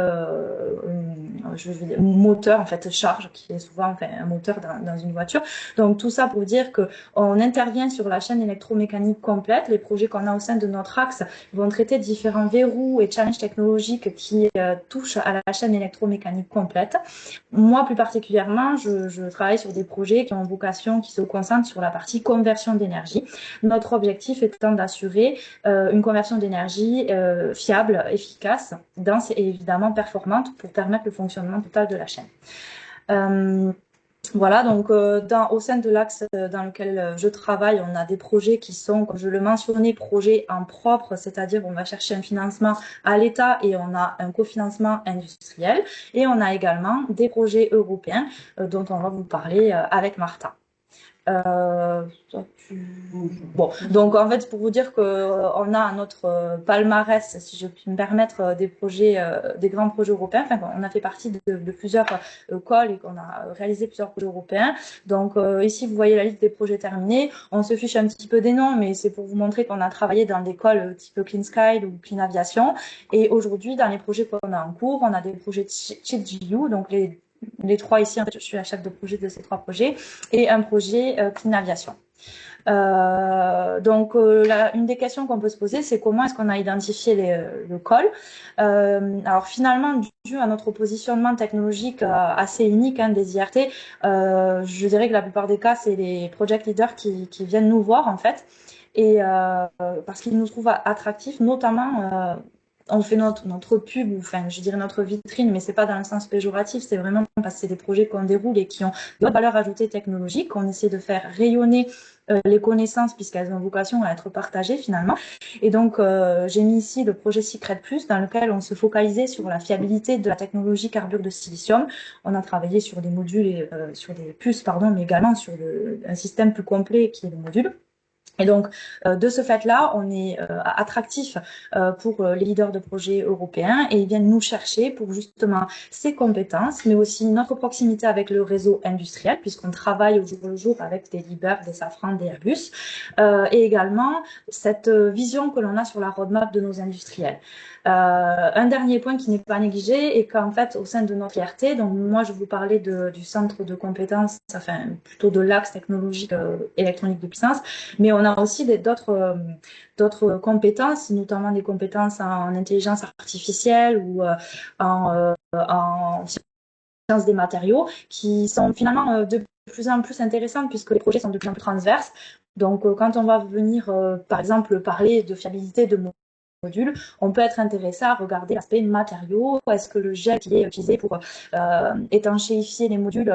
moteur, en fait charge, qui est souvent un moteur dans une voiture. Donc tout ça pour dire que on intervient sur la chaîne électromécanique complète. Les projets qu'on a au sein de notre axe vont traiter différents verrous et challenges technologiques qui touchent à la chaîne électromécanique complète. Moi, plus particulièrement, je travaille sur des projets qui ont vocation, qui se concentrent sur la partie conversion d'énergie. Notre objectif étant d'assurer une conversion d'énergie fiable, efficace, dense et évidemment performante pour permettre le fonctionnement total de la chaîne. Voilà, donc au sein de l'axe dans lequel je travaille, on a des projets qui sont, comme je le mentionnais, projets en propre, c'est-à-dire on va chercher un financement à l'État et on a un cofinancement industriel. Et on a également des projets européens dont on va vous parler avec Martha. Bon, donc en fait, pour vous dire qu'on a notre palmarès, si je puis me permettre, des projets, des grands projets européens. Enfin, on a fait partie de plusieurs calls et qu'on a réalisé plusieurs projets européens. Donc ici, vous voyez la liste des projets terminés. On se fiche un petit peu des noms, mais c'est pour vous montrer qu'on a travaillé dans des calls type Clean Sky ou Clean Aviation. Et aujourd'hui, dans les projets qu'on a en cours, on a des projets CheatGU, donc les trois ici, en fait, je suis la chef de projet de ces trois projets, et un projet Clean Aviation. Donc, une des questions qu'on peut se poser, c'est comment est-ce qu'on a identifié le col. Alors finalement, dû à notre positionnement technologique assez unique des IRT, je dirais que la plupart des cas, c'est les project leaders qui viennent nous voir en fait, et parce qu'ils nous trouvent attractifs, notamment on fait notre pub, ou enfin je dirais notre vitrine, mais c'est pas dans le sens péjoratif, c'est vraiment parce que c'est des projets qu'on déroule et qui ont de valeur ajoutée technologique, qu'on essaie de faire rayonner les connaissances puisqu'elles ont vocation à être partagées finalement. Et donc j'ai mis ici le projet Secret Plus dans lequel on se focalisait sur la fiabilité de la technologie carbure de silicium. On a travaillé sur des modules et sur des puces, pardon, mais également sur un système plus complet qui est le module. Et donc, de ce fait-là, on est attractif pour les leaders de projets européens et ils viennent nous chercher pour justement ces compétences, mais aussi notre proximité avec le réseau industriel, puisqu'on travaille au jour le jour avec des Liebherr, des Safran, des Airbus, et également cette vision que l'on a sur la roadmap de nos industriels. Un dernier point qui n'est pas négligé est qu'en fait, au sein de notre IRT, donc moi je vous parlais du centre de compétences, enfin plutôt de l'axe technologique électronique de puissance, mais on a aussi d'autres compétences, notamment des compétences en intelligence artificielle ou en sciences des matériaux, qui sont finalement de plus en plus intéressantes puisque les projets sont de plus en plus transverses. Donc, quand on va venir, par exemple, parler de fiabilité de module, on peut être intéressé à regarder l'aspect matériaux. Est-ce que le gel qui est utilisé pour étanchéifier les modules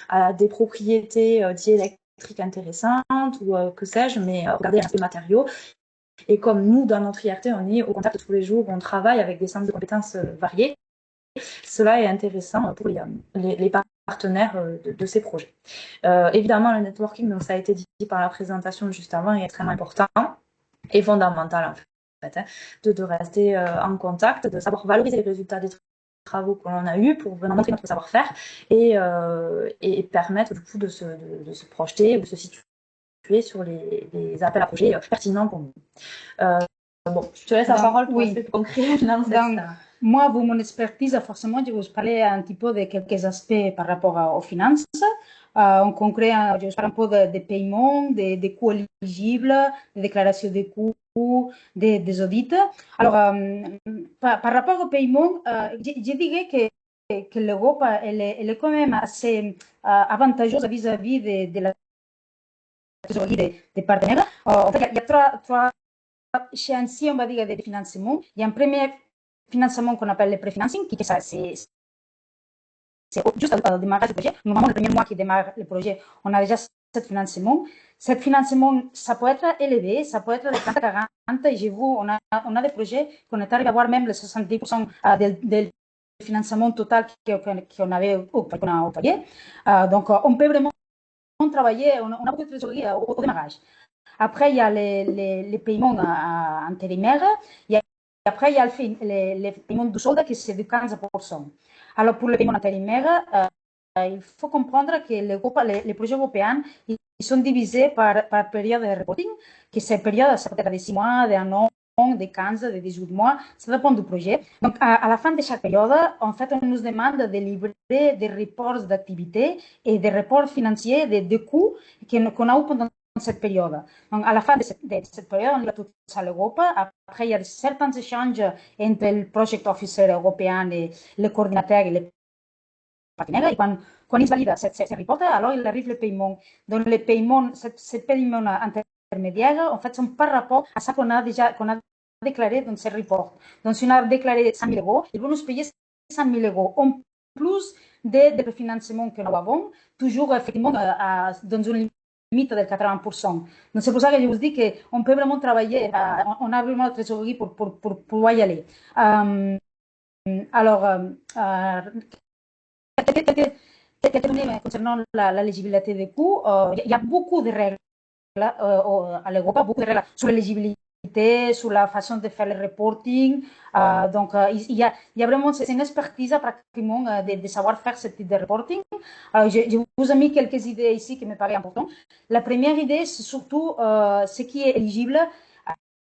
a des propriétés diélectriques intéressantes ou que sais-je, mais regarder l'aspect matériaux. Et comme nous, dans notre IRT, on est au contact tous les jours, on travaille avec des centres de compétences variés, cela est intéressant pour les partenaires de ces projets. Évidemment, le networking, donc, ça a été dit par la présentation juste avant, est extrêmement important et fondamental en fait. De rester en contact, de savoir valoriser les résultats des travaux que l'on a eus pour vraiment montrer notre savoir-faire et permettre du coup de se projeter ou de se situer sur les appels à projets pertinents pour nous. Bon, je te laisse la parole pour aspect concret. Moi, pour mon expertise, forcément, je vais vous parler un petit peu de quelques aspects par rapport aux finances. En concret, je vais vous parler un peu des paiements, des coûts éligibles, des déclarations de coûts, des audits. Alors, par rapport au paiement, je dirais que l'Europe, elle est quand même assez avantageuse vis-à-vis de la trésorerie des partenaires. En fait, il y a trois échéanciers, on va dire, de financement. Il y a un premier financement qu'on appelle le préfinancing, qui c'est juste au démarrage du projet. Normalement, le premier mois qui démarre le projet, on a déjà ce financement. Ce financement, ça peut être élevé, ça peut être de 30 à 40, et j'ai vu, on a des projets qu'on est arrivé à avoir même le 70% del financement total qu'on avait octroyé. Donc, on peut vraiment travailler, on a beaucoup de trésorerie au démarrage. Après, il y a les paiements intérimaires. Après, il y a les paiements du solde qui c'est de 15%. Alors, pour les paiements intérimaires, il faut comprendre que les projets européens ils sont divisés par période de reporting, que ces périodes, ça peut être de 6 mois, d'un an, de 15, de 18 mois, ça dépend du projet. Donc, à la fin de chaque période, en fait, on nous demande de livrer des reports d'activité et des reports financiers de coûts qu'on a eu pendant cette période. Donc, à la fin de cette période, on livre tout ça à l'Europe. Après, il y a certains échanges entre le project officer européen et le coordinateur et les partenaires. Et quand ils valident ces reports, alors il arrive le paiement. Donc, les paiements, ces paiements intermédiaires, en fait, sont par rapport à ça qu'on a déclaré dans ces reports. Donc, si on a déclaré 100 000 euros, ils vont nous payer 100 000 euros en plus des préfinancements que nous avons, toujours effectivement dans une limite de 80%. Donc c'est pour ça que je vous dis qu'on peut vraiment travailler, on a vraiment la trésorerie pour pouvoir y aller. Alors, quelques données concernant la légibilité des coûts. Il y a beaucoup de règles à l'Europe, beaucoup de règles sur l'éligibilité, sur la façon de faire le reporting. Donc, il y a vraiment, c'est une expertise pratiquement de savoir faire ce type de reporting. Je vous ai mis quelques idées ici qui me paraissent importantes. La première idée, c'est surtout ce qui est éligible,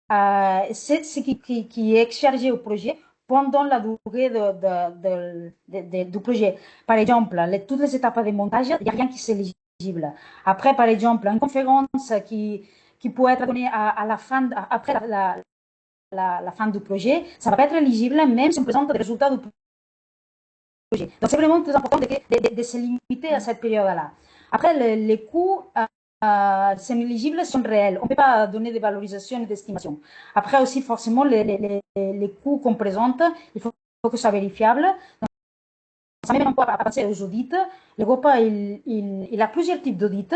c'est ce qui est chargé au projet pendant la durée du projet. Par exemple, toutes les étapes de montage, il n'y a rien qui est éligible. Après, par exemple, une conférence qui peut être donnée à la fin, après la fin du projet, ça va pas être éligible même si on présente les résultats du projet. Donc, c'est vraiment très important de se limiter à cette période-là. Après, les coûts sont éligibles, sont réels. On ne peut pas donner des valorisations et d'estimations. Après aussi, forcément, les coûts qu'on présente, il faut que ce soit vérifiable. Donc, ça m'amène un peu à penser aux audits. L'Europe, il a plusieurs types d'audits.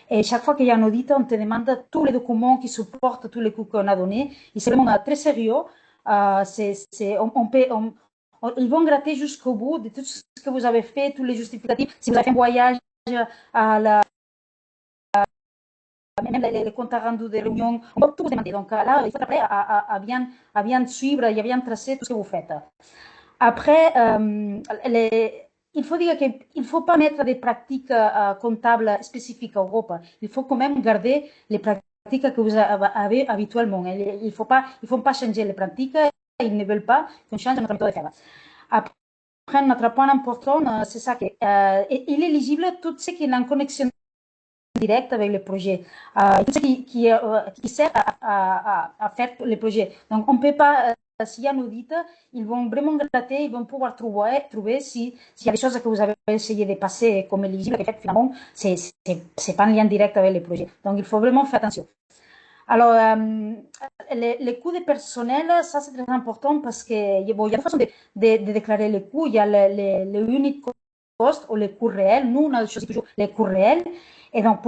Et chaque fois qu'il y a un audit, on te demande tous les documents qui supportent tous les coûts qu'on a donnés. Et c'est vraiment très sérieux. Ils vont gratter jusqu'au bout de tout ce que vous avez fait, tous les justificatifs. Si vous avez fait un voyage même les comptes rendus de réunion, on va tout vous demander. Donc là, il faut être prêt à bien suivre et à bien tracer tout ce que vous faites. Après, il faut dire qu'il ne faut pas mettre des pratiques comptables spécifiques en Europe. Il faut quand même garder les pratiques que vous avez habituellement. Il ne faut pas changer les pratiques. Ils ne veulent pas qu'on change notre méthode de faire. Après, un autre point important, c'est ça qu'il est éligible tout ce qui est en connexion directe avec le projet, tout ce qui sert à faire les projets. Donc, on ne peut pas, s'il y a un audit, ils vont vraiment gratter, ils vont pouvoir trouver s'il y a des choses que vous avez essayé de passer comme éligibles, que finalement, c'est pas en lien direct avec les projets. Donc, il faut vraiment faire attention. Alors, les coûts de personnel, ça c'est très important parce qu'il y a deux façons de déclarer les coûts. Il y a le unit cost ou les coûts réels. Nous, on a choisi toujours les coûts réels. Et donc,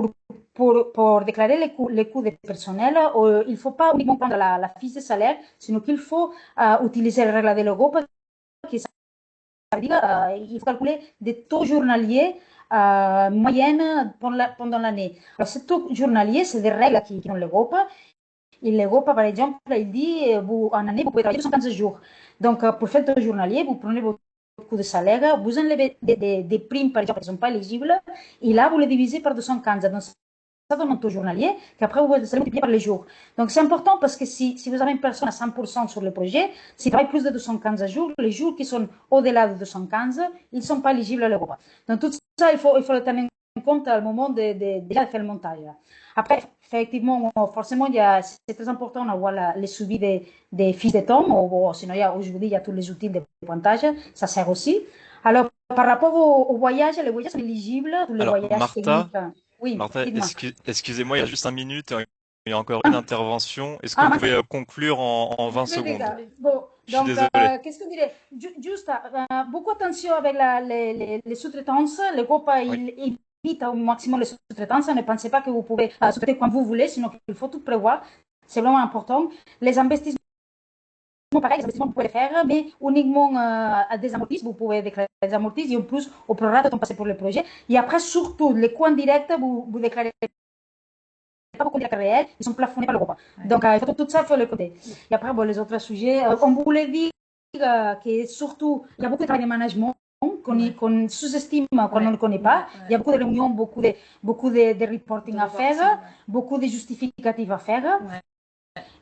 pour déclarer les coûts de personnel, il ne faut pas uniquement prendre la fiche de salaire, sinon qu'il faut utiliser la règle de l'Europe, qui ça veut dire il faut calculer des taux journaliers moyenne pendant l'année. Alors, ces taux journaliers, c'est des règles qui ont l'Europe. Et l'Europe, par exemple, il dit en année, vous pouvez travailler 215 jours. Donc, pour faire le taux journalier, vous prenez votre coût de salaire, vous enlevez des primes, par exemple, qui ne sont pas éligibles, et là, vous les divisez par 215. Donc, ça donne un taux journalier, qu'après, vous allez multiplier par les jours. Donc, c'est important parce que si vous avez une personne à 100% sur le projet, s'il travaille plus de 215 jours, les jours qui sont au-delà de 215, ils ne sont pas éligibles à l'Europe. Donc, tout ça, il faut le tenir en compte au moment de faire le montage. Après, effectivement, forcément, c'est très important d'avoir les suivis des fiches de temps, sinon, aujourd'hui, il y a tous les outils de pointage, ça sert aussi. Alors, par rapport au voyage, les voyages sont éligibles, tous les Alors, voyages Martha, techniques. Oui, Martha, dites-moi. excusez-moi, il y a juste 5 minutes et il y a encore une intervention. Est-ce que vous pouvez conclure en 20 secondes? Bon, Je suis donc, désolé. qu'est-ce que je dirais? Juste, beaucoup attention avec les sous-traitances. L'Europe, il évite au maximum les sous-traitances. Ne pensez pas que vous pouvez sous-traiter quand vous voulez, sinon il faut tout prévoir. C'est vraiment important. Les investissements, pareil, les investissements, vous pouvez les faire, mais uniquement à des amortisses. Vous pouvez déclarer des amortisses et en plus, au prorata, on passe pour le projet. Et après, surtout, les coûts indirects, vous déclarez pas beaucoup de réels, ils sont plafonnés par l'Europe. Donc, il faut tout ça, il faut le côté. Et après, les autres sujets, on voulait dire que surtout, il y a beaucoup de travail de management qu'on sous-estime quand on ne le connaît pas. Il y a beaucoup de réunions, beaucoup de reporting à faire, beaucoup de justificatifs à faire.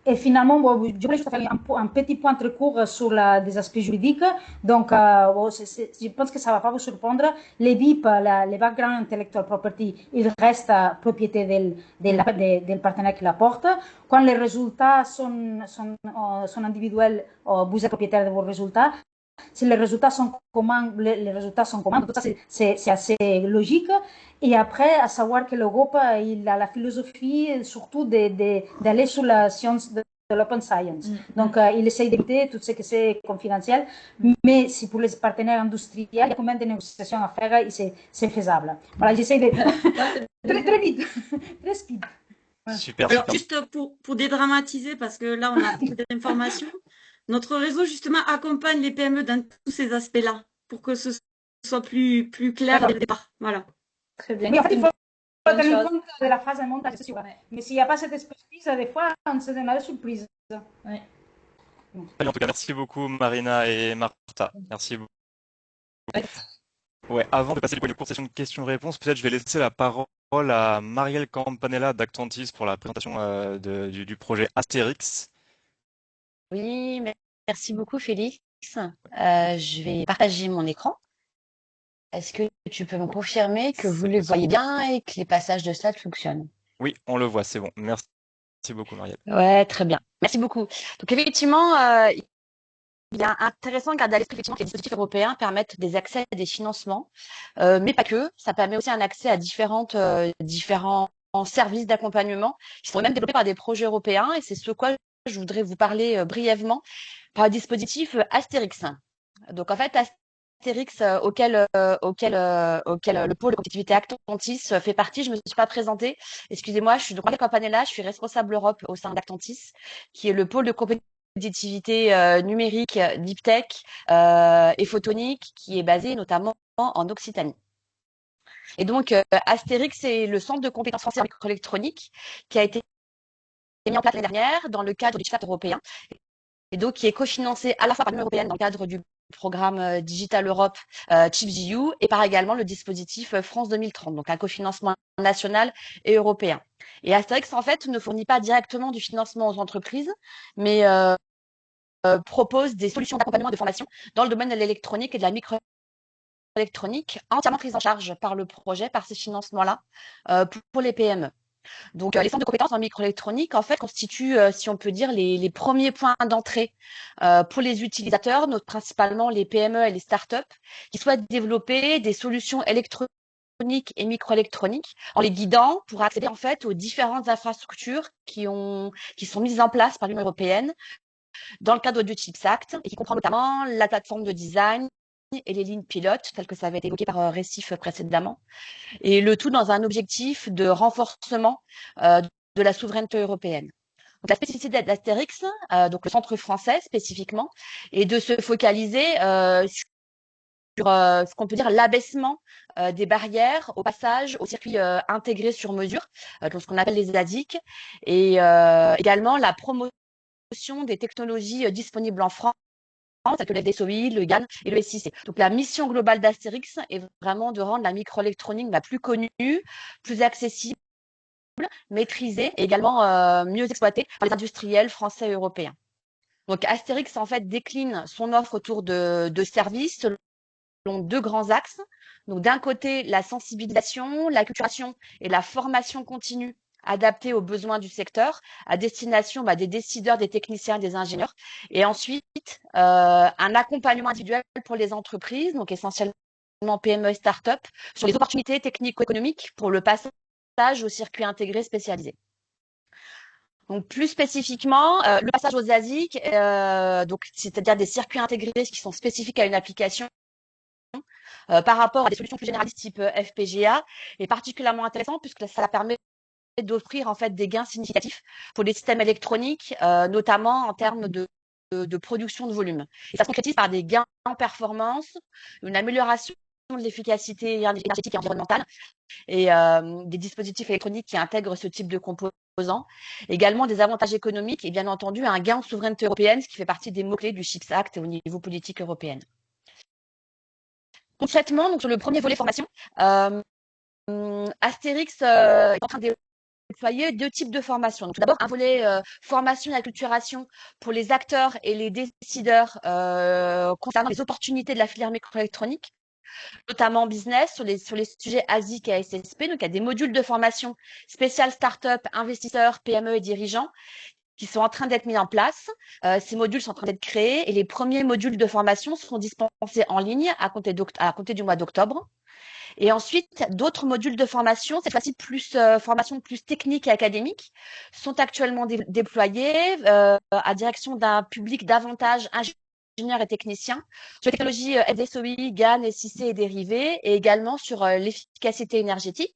Et finalement, je voulais juste faire un petit point très court sur des aspects juridiques. Donc, je pense que ça ne va pas vous surprendre. Les BIP, les Background Intellectual Property, ils restent propriété del partenaire qui l'apporte. Quand les résultats sont individuels, vous êtes propriétaire de vos résultats. Si les résultats sont communs, Donc, tout ça, c'est assez logique. Et après, à savoir que l'Europe, il a la philosophie surtout d'aller sur la science de l'open science. Donc, il essaye d'éviter tout ce que c'est confidentiel, mais si pour les partenaires industriels, il y a combien de négociations à faire et c'est faisable. Voilà, j'essaie de très vite, très speed. Voilà. Super, Alors, super. juste pour dédramatiser, parce que là, on a beaucoup d'informations, notre réseau, justement, accompagne les PME dans tous ces aspects-là, pour que ce soit plus clair dès le départ. Voilà. Très bien. Oui, en fait, il faut Bonne tenir chose. compte de la phase de montage, c'est sûr. Ouais. Mais s'il n'y a pas cette expertise, des fois, on se donne des surprises. Ouais. Allez, en tout cas, merci beaucoup Marina et Martha. Merci beaucoup. Ouais. Ouais, avant de passer les cours session de questions-réponses, peut-être je vais laisser la parole à Marielle Campanella d'Actantis pour la présentation du projet Astérix. Oui, merci beaucoup Félix. Je vais partager mon écran. Est-ce que tu peux me confirmer que vous C'est le possible. voyez bien et que les passages de slide fonctionnent? Oui, on le voit, c'est bon. Merci beaucoup Marielle. Ouais, très bien. Merci beaucoup. Donc effectivement, il est intéressant de garder à l'esprit effectivement que les dispositifs européens permettent des accès à des financements, mais pas que. Ça permet aussi un accès à différents services d'accompagnement qui sont même développés par des projets européens. Et c'est ce quoi je voudrais vous parler brièvement par le dispositif Astérix. Donc en fait, Astérix auquel le pôle de compétitivité Actantis fait partie. Je me suis pas présentée. Excusez-moi, je suis de Marielle Campanella, je suis responsable Europe au sein d'Actantis, qui est le pôle de compétitivité numérique, deep tech et photonique, qui est basé notamment en Occitanie. Et donc, Astérix, c'est le centre de compétences français en microélectronique qui a été mis en place l'année dernière dans le cadre du CHIPS européen et donc qui est cofinancé à la fois par l'Union européenne dans le cadre du programme Digital Europe ChipsEU et par également le dispositif France 2030, donc un cofinancement national et européen. Et Astérix, en fait, ne fournit pas directement du financement aux entreprises, mais propose des solutions d'accompagnement et de formation dans le domaine de l'électronique et de la microélectronique, entièrement prises en charge par le projet, par ces financements-là, pour les PME. Donc, les centres de compétences en microélectronique, en fait, constituent, si on peut dire, les premiers points d'entrée pour les utilisateurs, principalement les PME et les startups, qui souhaitent développer des solutions électroniques et microélectroniques, en les guidant pour accéder en fait aux différentes infrastructures qui sont mises en place par l'Union européenne dans le cadre du CHIPS Act, et qui comprend notamment la plateforme de design et les lignes pilotes, telles que ça avait été évoqué par Récif précédemment, et le tout dans un objectif de renforcement de la souveraineté européenne. Donc, la spécificité d'Astérix, donc le centre français spécifiquement, est de se focaliser sur ce qu'on peut dire l'abaissement des barrières au passage aux circuits intégrés sur mesure, donc ce qu'on appelle les ASIC, et également la promotion des technologies disponibles en France, telles que le DSOI, le GAN et le SIC. Donc la mission globale d'Astérix est vraiment de rendre la microélectronique la plus connue, plus accessible, maîtrisée et également mieux exploitée par les industriels français et européens. Donc Astérix en fait décline son offre autour de services selon deux grands axes. Donc d'un côté la sensibilisation, l'acculturation et la formation continue adaptée aux besoins du secteur, à destination des décideurs, des techniciens, des ingénieurs. Et ensuite, un accompagnement individuel pour les entreprises, donc essentiellement PME et start-up, sur les opportunités technico-économiques pour le passage aux circuits intégrés spécialisés. Donc plus spécifiquement, le passage aux ASIC, donc c'est-à-dire des circuits intégrés qui sont spécifiques à une application, par rapport à des solutions plus généralistes type FPGA, est particulièrement intéressant puisque ça permet d'offrir en fait des gains significatifs pour les systèmes électroniques, notamment en termes de production de volume. Et ça se concrétise par des gains en performance, une amélioration de l'efficacité énergétique et environnementale et des dispositifs électroniques qui intègrent ce type de composants. Également des avantages économiques et bien entendu un gain en souveraineté européenne, ce qui fait partie des mots-clés du CHIPS Act au niveau politique européenne. Concrètement, donc sur le premier volet formation, Astérix est en train de déployer deux types de formation. Donc, tout d'abord, un volet formation et acculturation pour les acteurs et les décideurs concernant les opportunités de la filière microélectronique, notamment business, sur les sujets ASIC et ASSP. Donc, il y a des modules de formation spéciales start-up, investisseurs, PME et dirigeants qui sont en train d'être mis en place. Ces modules sont en train d'être créés et les premiers modules de formation seront dispensés en ligne à compter du mois d'octobre. Et ensuite, d'autres modules de formation, cette fois-ci plus formation plus technique et académique, sont actuellement déployés à direction d'un public davantage ingénieurs et techniciens sur les technologies FDSOI, GaN, SiC et dérivés, et également sur l'efficacité énergétique.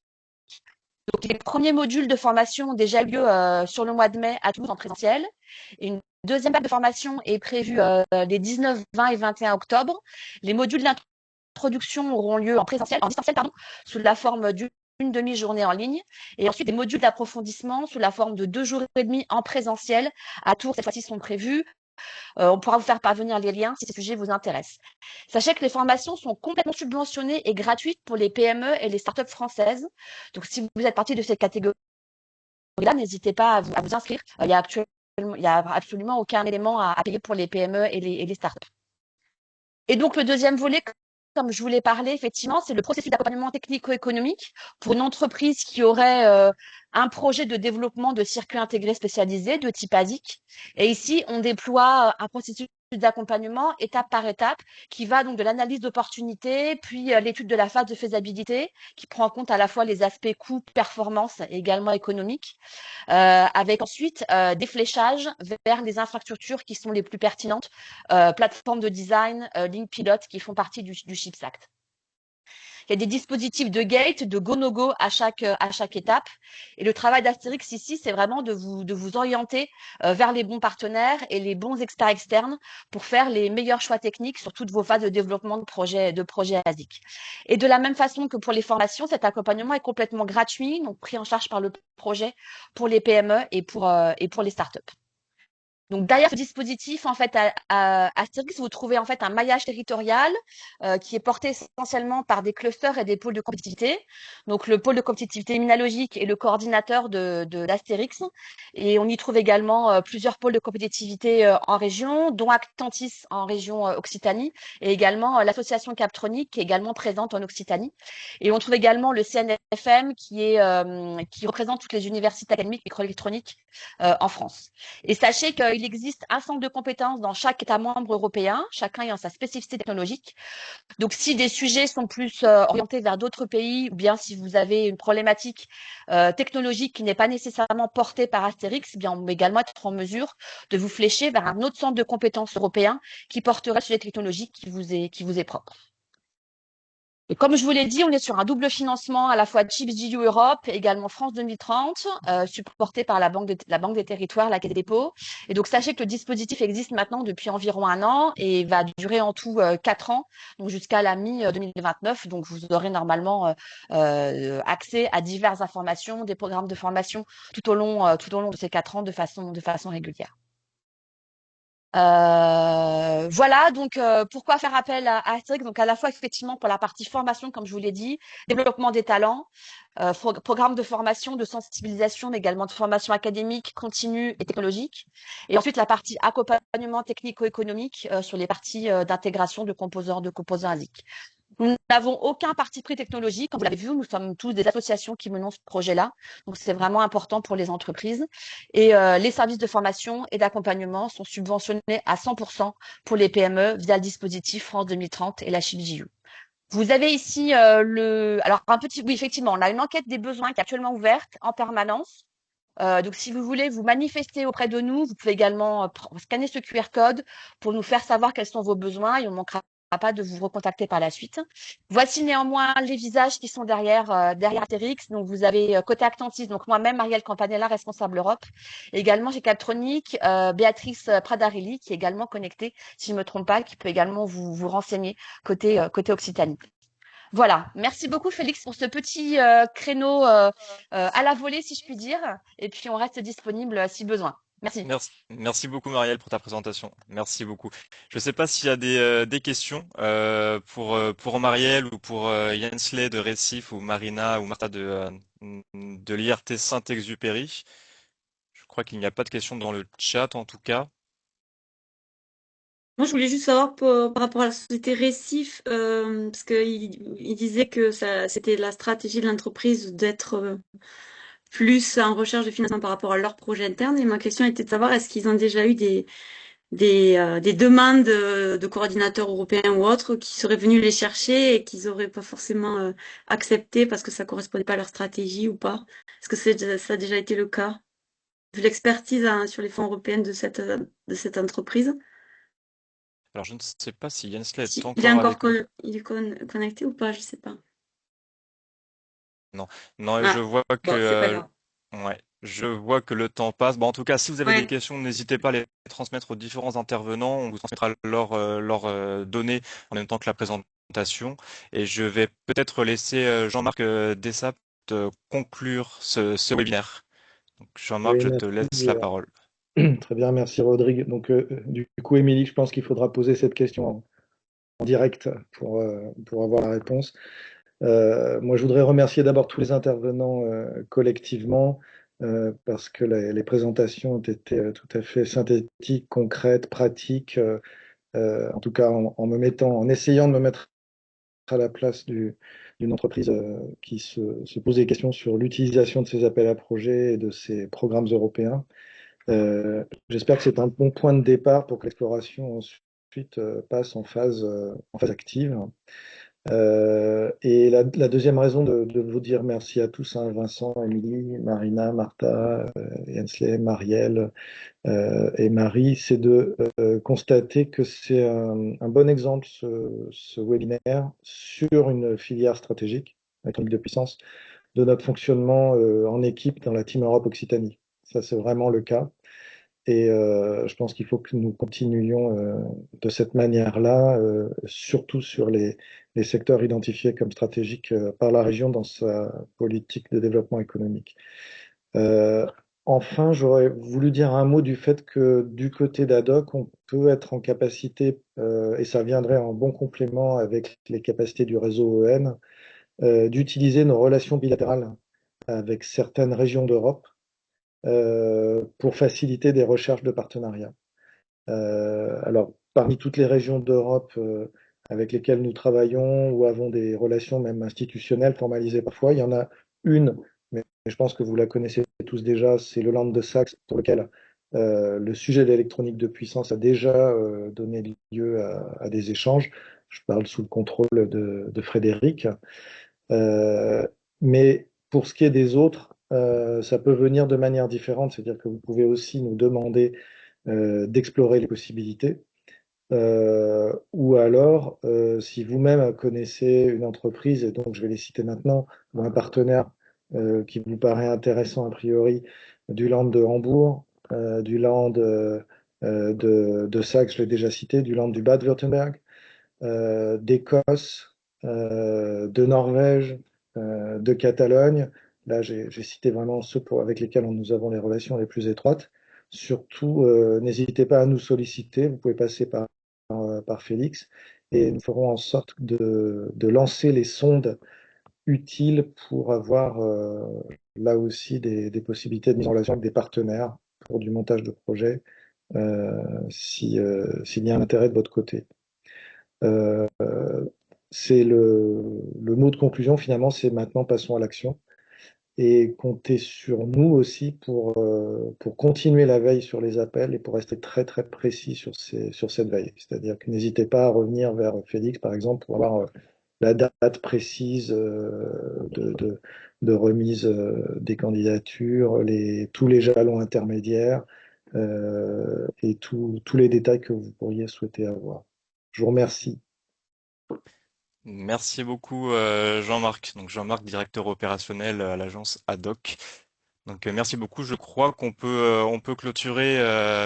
Donc, les premiers modules de formation ont déjà eu lieu sur le mois de mai à Toulouse en présentiel. Et une deuxième vague de formation est prévue les 19, 20 et 21 octobre. Les modules d'introduction auront lieu en distanciel, sous la forme d'une demi-journée en ligne. Et ensuite, des modules d'approfondissement sous la forme de 2 jours et demi en présentiel à Tours, cette fois-ci, sont prévus. On pourra vous faire parvenir les liens si ces sujets vous intéressent. Sachez que les formations sont complètement subventionnées et gratuites pour les PME et les startups françaises. Donc, si vous êtes partie de cette catégorie-là, n'hésitez pas à vous inscrire. Il y a absolument aucun élément à payer pour les PME et les startups. Et donc, le deuxième volet, comme je vous l'ai parlé, effectivement, c'est le processus d'accompagnement technico-économique pour une entreprise qui aurait un projet de développement de circuits intégrés spécialisés de type ASIC. Et ici, on déploie un processus d'accompagnement étape par étape qui va donc de l'analyse d'opportunité, puis l'étude de la phase de faisabilité qui prend en compte à la fois les aspects coûts, performance et également économiques, avec ensuite des fléchages vers les infrastructures qui sont les plus pertinentes, plateformes de design, lignes pilotes qui font partie du CHIPS Act. Il y a des dispositifs de gate, de go-no-go à chaque étape. Et le travail d'Astérix ici, c'est vraiment de vous orienter vers les bons partenaires et les bons experts externes pour faire les meilleurs choix techniques sur toutes vos phases de développement de projets ASIC. Et de la même façon que pour les formations, cet accompagnement est complètement gratuit, donc pris en charge par le projet pour les PME et pour les startups. Donc derrière ce dispositif, en fait, à Astérix, vous trouvez en fait un maillage territorial qui est porté essentiellement par des clusters et des pôles de compétitivité. Donc le pôle de compétitivité immunologique est le coordinateur d'Astérix, et on y trouve également plusieurs pôles de compétitivité en région, dont Actantis en région Occitanie, et également l'association Captronic qui est également présente en Occitanie. Et on trouve également le CNFM qui représente toutes les universités académiques microélectroniques en France. Et sachez qu'il existe un centre de compétences dans chaque État membre européen, chacun ayant sa spécificité technologique. Donc, si des sujets sont plus orientés vers d'autres pays, ou bien si vous avez une problématique technologique qui n'est pas nécessairement portée par Astérix, eh bien, on peut également être en mesure de vous flécher vers un autre centre de compétences européen qui portera le sujet technologique qui vous est propre. Et comme je vous l'ai dit, on est sur un double financement à la fois ChipsGU Europe et également France 2030, supporté par la Banque des Territoires, la Caisse des dépôts. Et donc, sachez que le dispositif existe maintenant depuis environ 1 an et va durer en tout 4 ans, donc jusqu'à la mi-2029. Donc, vous aurez normalement accès à diverses informations, des programmes de formation tout au long de ces 4 ans de façon régulière. Voilà, donc pourquoi faire appel à Astérix? Donc à la fois effectivement pour la partie formation, comme je vous l'ai dit, développement des talents, programme de formation, de sensibilisation, mais également de formation académique, continue et technologique. Et ensuite la partie accompagnement technico-économique sur les parties d'intégration de composants ASIC. Nous n'avons aucun parti pris technologique. Comme vous l'avez vu, nous sommes tous des associations qui menons ce projet-là. Donc, c'est vraiment important pour les entreprises. Et les services de formation et d'accompagnement sont subventionnés à 100% pour les PME via le dispositif France 2030 et la ChipsGU. Vous avez ici oui, effectivement, on a une enquête des besoins qui est actuellement ouverte en permanence. Donc, si vous voulez vous manifester auprès de nous, vous pouvez également scanner ce QR code pour nous faire savoir quels sont vos besoins et on manquera pas de vous recontacter par la suite. Voici néanmoins les visages qui sont derrière Astérix. Donc, vous avez côté Actantis, donc moi-même, Marielle Campanella, responsable Europe. Et également, j'ai Captronic, Béatrice Pradarilli, qui est également connectée, si je ne me trompe pas, qui peut également vous renseigner côté Occitanie. Voilà, merci beaucoup Félix pour ce petit créneau à la volée, si je puis dire. Et puis, on reste disponible si besoin. Merci. Merci beaucoup Marielle pour ta présentation. Merci beaucoup. Je ne sais pas s'il y a des questions pour Marielle ou pour Yensley de Récif ou Marina ou Martha de l'IRT Saint-Exupéry. Je crois qu'il n'y a pas de questions dans le chat en tout cas. Moi, je voulais juste savoir par rapport à la société Récif, parce qu'il disait que c'était la stratégie de l'entreprise d'être plus en recherche de financement par rapport à leur projet interne. Et ma question était de savoir, est-ce qu'ils ont déjà eu des des demandes de coordinateurs européens ou autres qui seraient venus les chercher et qu'ils n'auraient pas forcément accepté parce que ça correspondait pas à leur stratégie ou pas? Est-ce que ça a déjà été le cas? Vu l'expertise sur les fonds européens de cette entreprise? Alors, je ne sais pas si Jensle est Il est encore encore avec nous. connecté ou pas? Je sais pas. Non, non, et je Ah, vois que, bon, c'est pas grave. ouais, je vois que le temps passe. Bon, en tout cas, si vous avez des Ouais. questions, n'hésitez pas à les transmettre aux différents intervenants. On vous transmettra leurs données en même temps que la présentation. Et je vais peut-être laisser Jean-Marc Dessapt conclure ce webinaire. Donc, Jean-Marc, Oui, je te merci. laisse la parole. Très bien, merci Rodrigue. Donc, du coup, Émilie, je pense qu'il faudra poser cette question en direct pour avoir la réponse. Moi, je voudrais remercier d'abord tous les intervenants collectivement parce que les présentations ont été tout à fait synthétiques, concrètes, pratiques. En tout cas, en essayant de me mettre à la place d'une entreprise qui se pose des questions sur l'utilisation de ces appels à projets et de ces programmes européens. J'espère que c'est un bon point de départ pour que l'exploration ensuite passe en phase active. Et la deuxième raison de vous dire merci à tous, hein, Vincent, Émilie, Marina, Martha, Yensley, Marielle et Marie, c'est de constater que c'est un bon exemple, ce webinaire, sur une filière stratégique, économique de puissance, de notre fonctionnement en équipe dans la Team Europe Occitanie. Ça, c'est vraiment le cas. Et je pense qu'il faut que nous continuions de cette manière-là, surtout sur les secteurs identifiés comme stratégiques par la région dans sa politique de développement économique. Enfin, j'aurais voulu dire un mot du fait que du côté d'ADOC, on peut être en capacité, et ça viendrait en bon complément avec les capacités du réseau EN, d'utiliser nos relations bilatérales avec certaines régions d'Europe pour faciliter des recherches de partenariat. Alors, parmi toutes les régions d'Europe avec lesquelles nous travaillons ou avons des relations même institutionnelles formalisées parfois, il y en a une, mais je pense que vous la connaissez tous déjà, c'est le Land de Saxe, pour lequel le sujet de l'électronique de puissance a déjà donné lieu à des échanges. Je parle sous le contrôle de Frédéric. Mais pour ce qui est des autres, ça peut venir de manière différente, c'est-à-dire que vous pouvez aussi nous demander d'explorer les possibilités. Ou alors, si vous-même connaissez une entreprise, et donc je vais les citer maintenant, ou un partenaire qui vous paraît intéressant a priori, du Land de Hambourg, du Land de Saxe, je l'ai déjà cité, du Land du Bade-Württemberg, d'Écosse, de Norvège, de Catalogne. Là, j'ai cité vraiment ceux avec lesquels nous avons les relations les plus étroites. Surtout, n'hésitez pas à nous solliciter. Vous pouvez passer par Félix et nous ferons en sorte de lancer les sondes utiles pour avoir là aussi des possibilités de mise en relation avec des partenaires pour du montage de projet s'il y a un intérêt de votre côté. C'est le mot de conclusion finalement, c'est maintenant passons à l'action et comptez sur nous aussi pour continuer la veille sur les appels et pour rester très très précis sur cette veille. C'est-à-dire que n'hésitez pas à revenir vers Félix par exemple pour avoir la date précise de remise des candidatures, tous les jalons intermédiaires et tous les détails que vous pourriez souhaiter avoir. Je vous remercie. Merci beaucoup Jean-Marc. Donc Jean-Marc, directeur opérationnel à l'agence ADOC. Donc merci beaucoup. Je crois on peut clôturer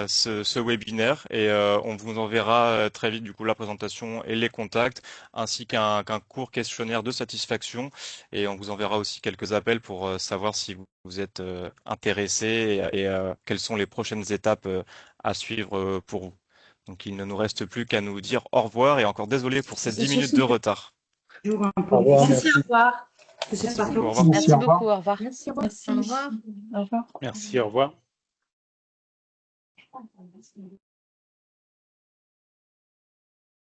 ce webinaire et on vous enverra très vite du coup la présentation et les contacts ainsi qu'un court questionnaire de satisfaction et on vous enverra aussi quelques appels pour savoir si vous êtes intéressé et quelles sont les prochaines étapes à suivre pour vous. Donc il ne nous reste plus qu'à nous dire au revoir et encore désolé pour ces 10 minutes de retard. Au revoir, Merci, merci. au revoir. Merci beaucoup, au revoir. Merci beaucoup, au revoir. Merci, Au revoir. Au revoir. Merci, au revoir.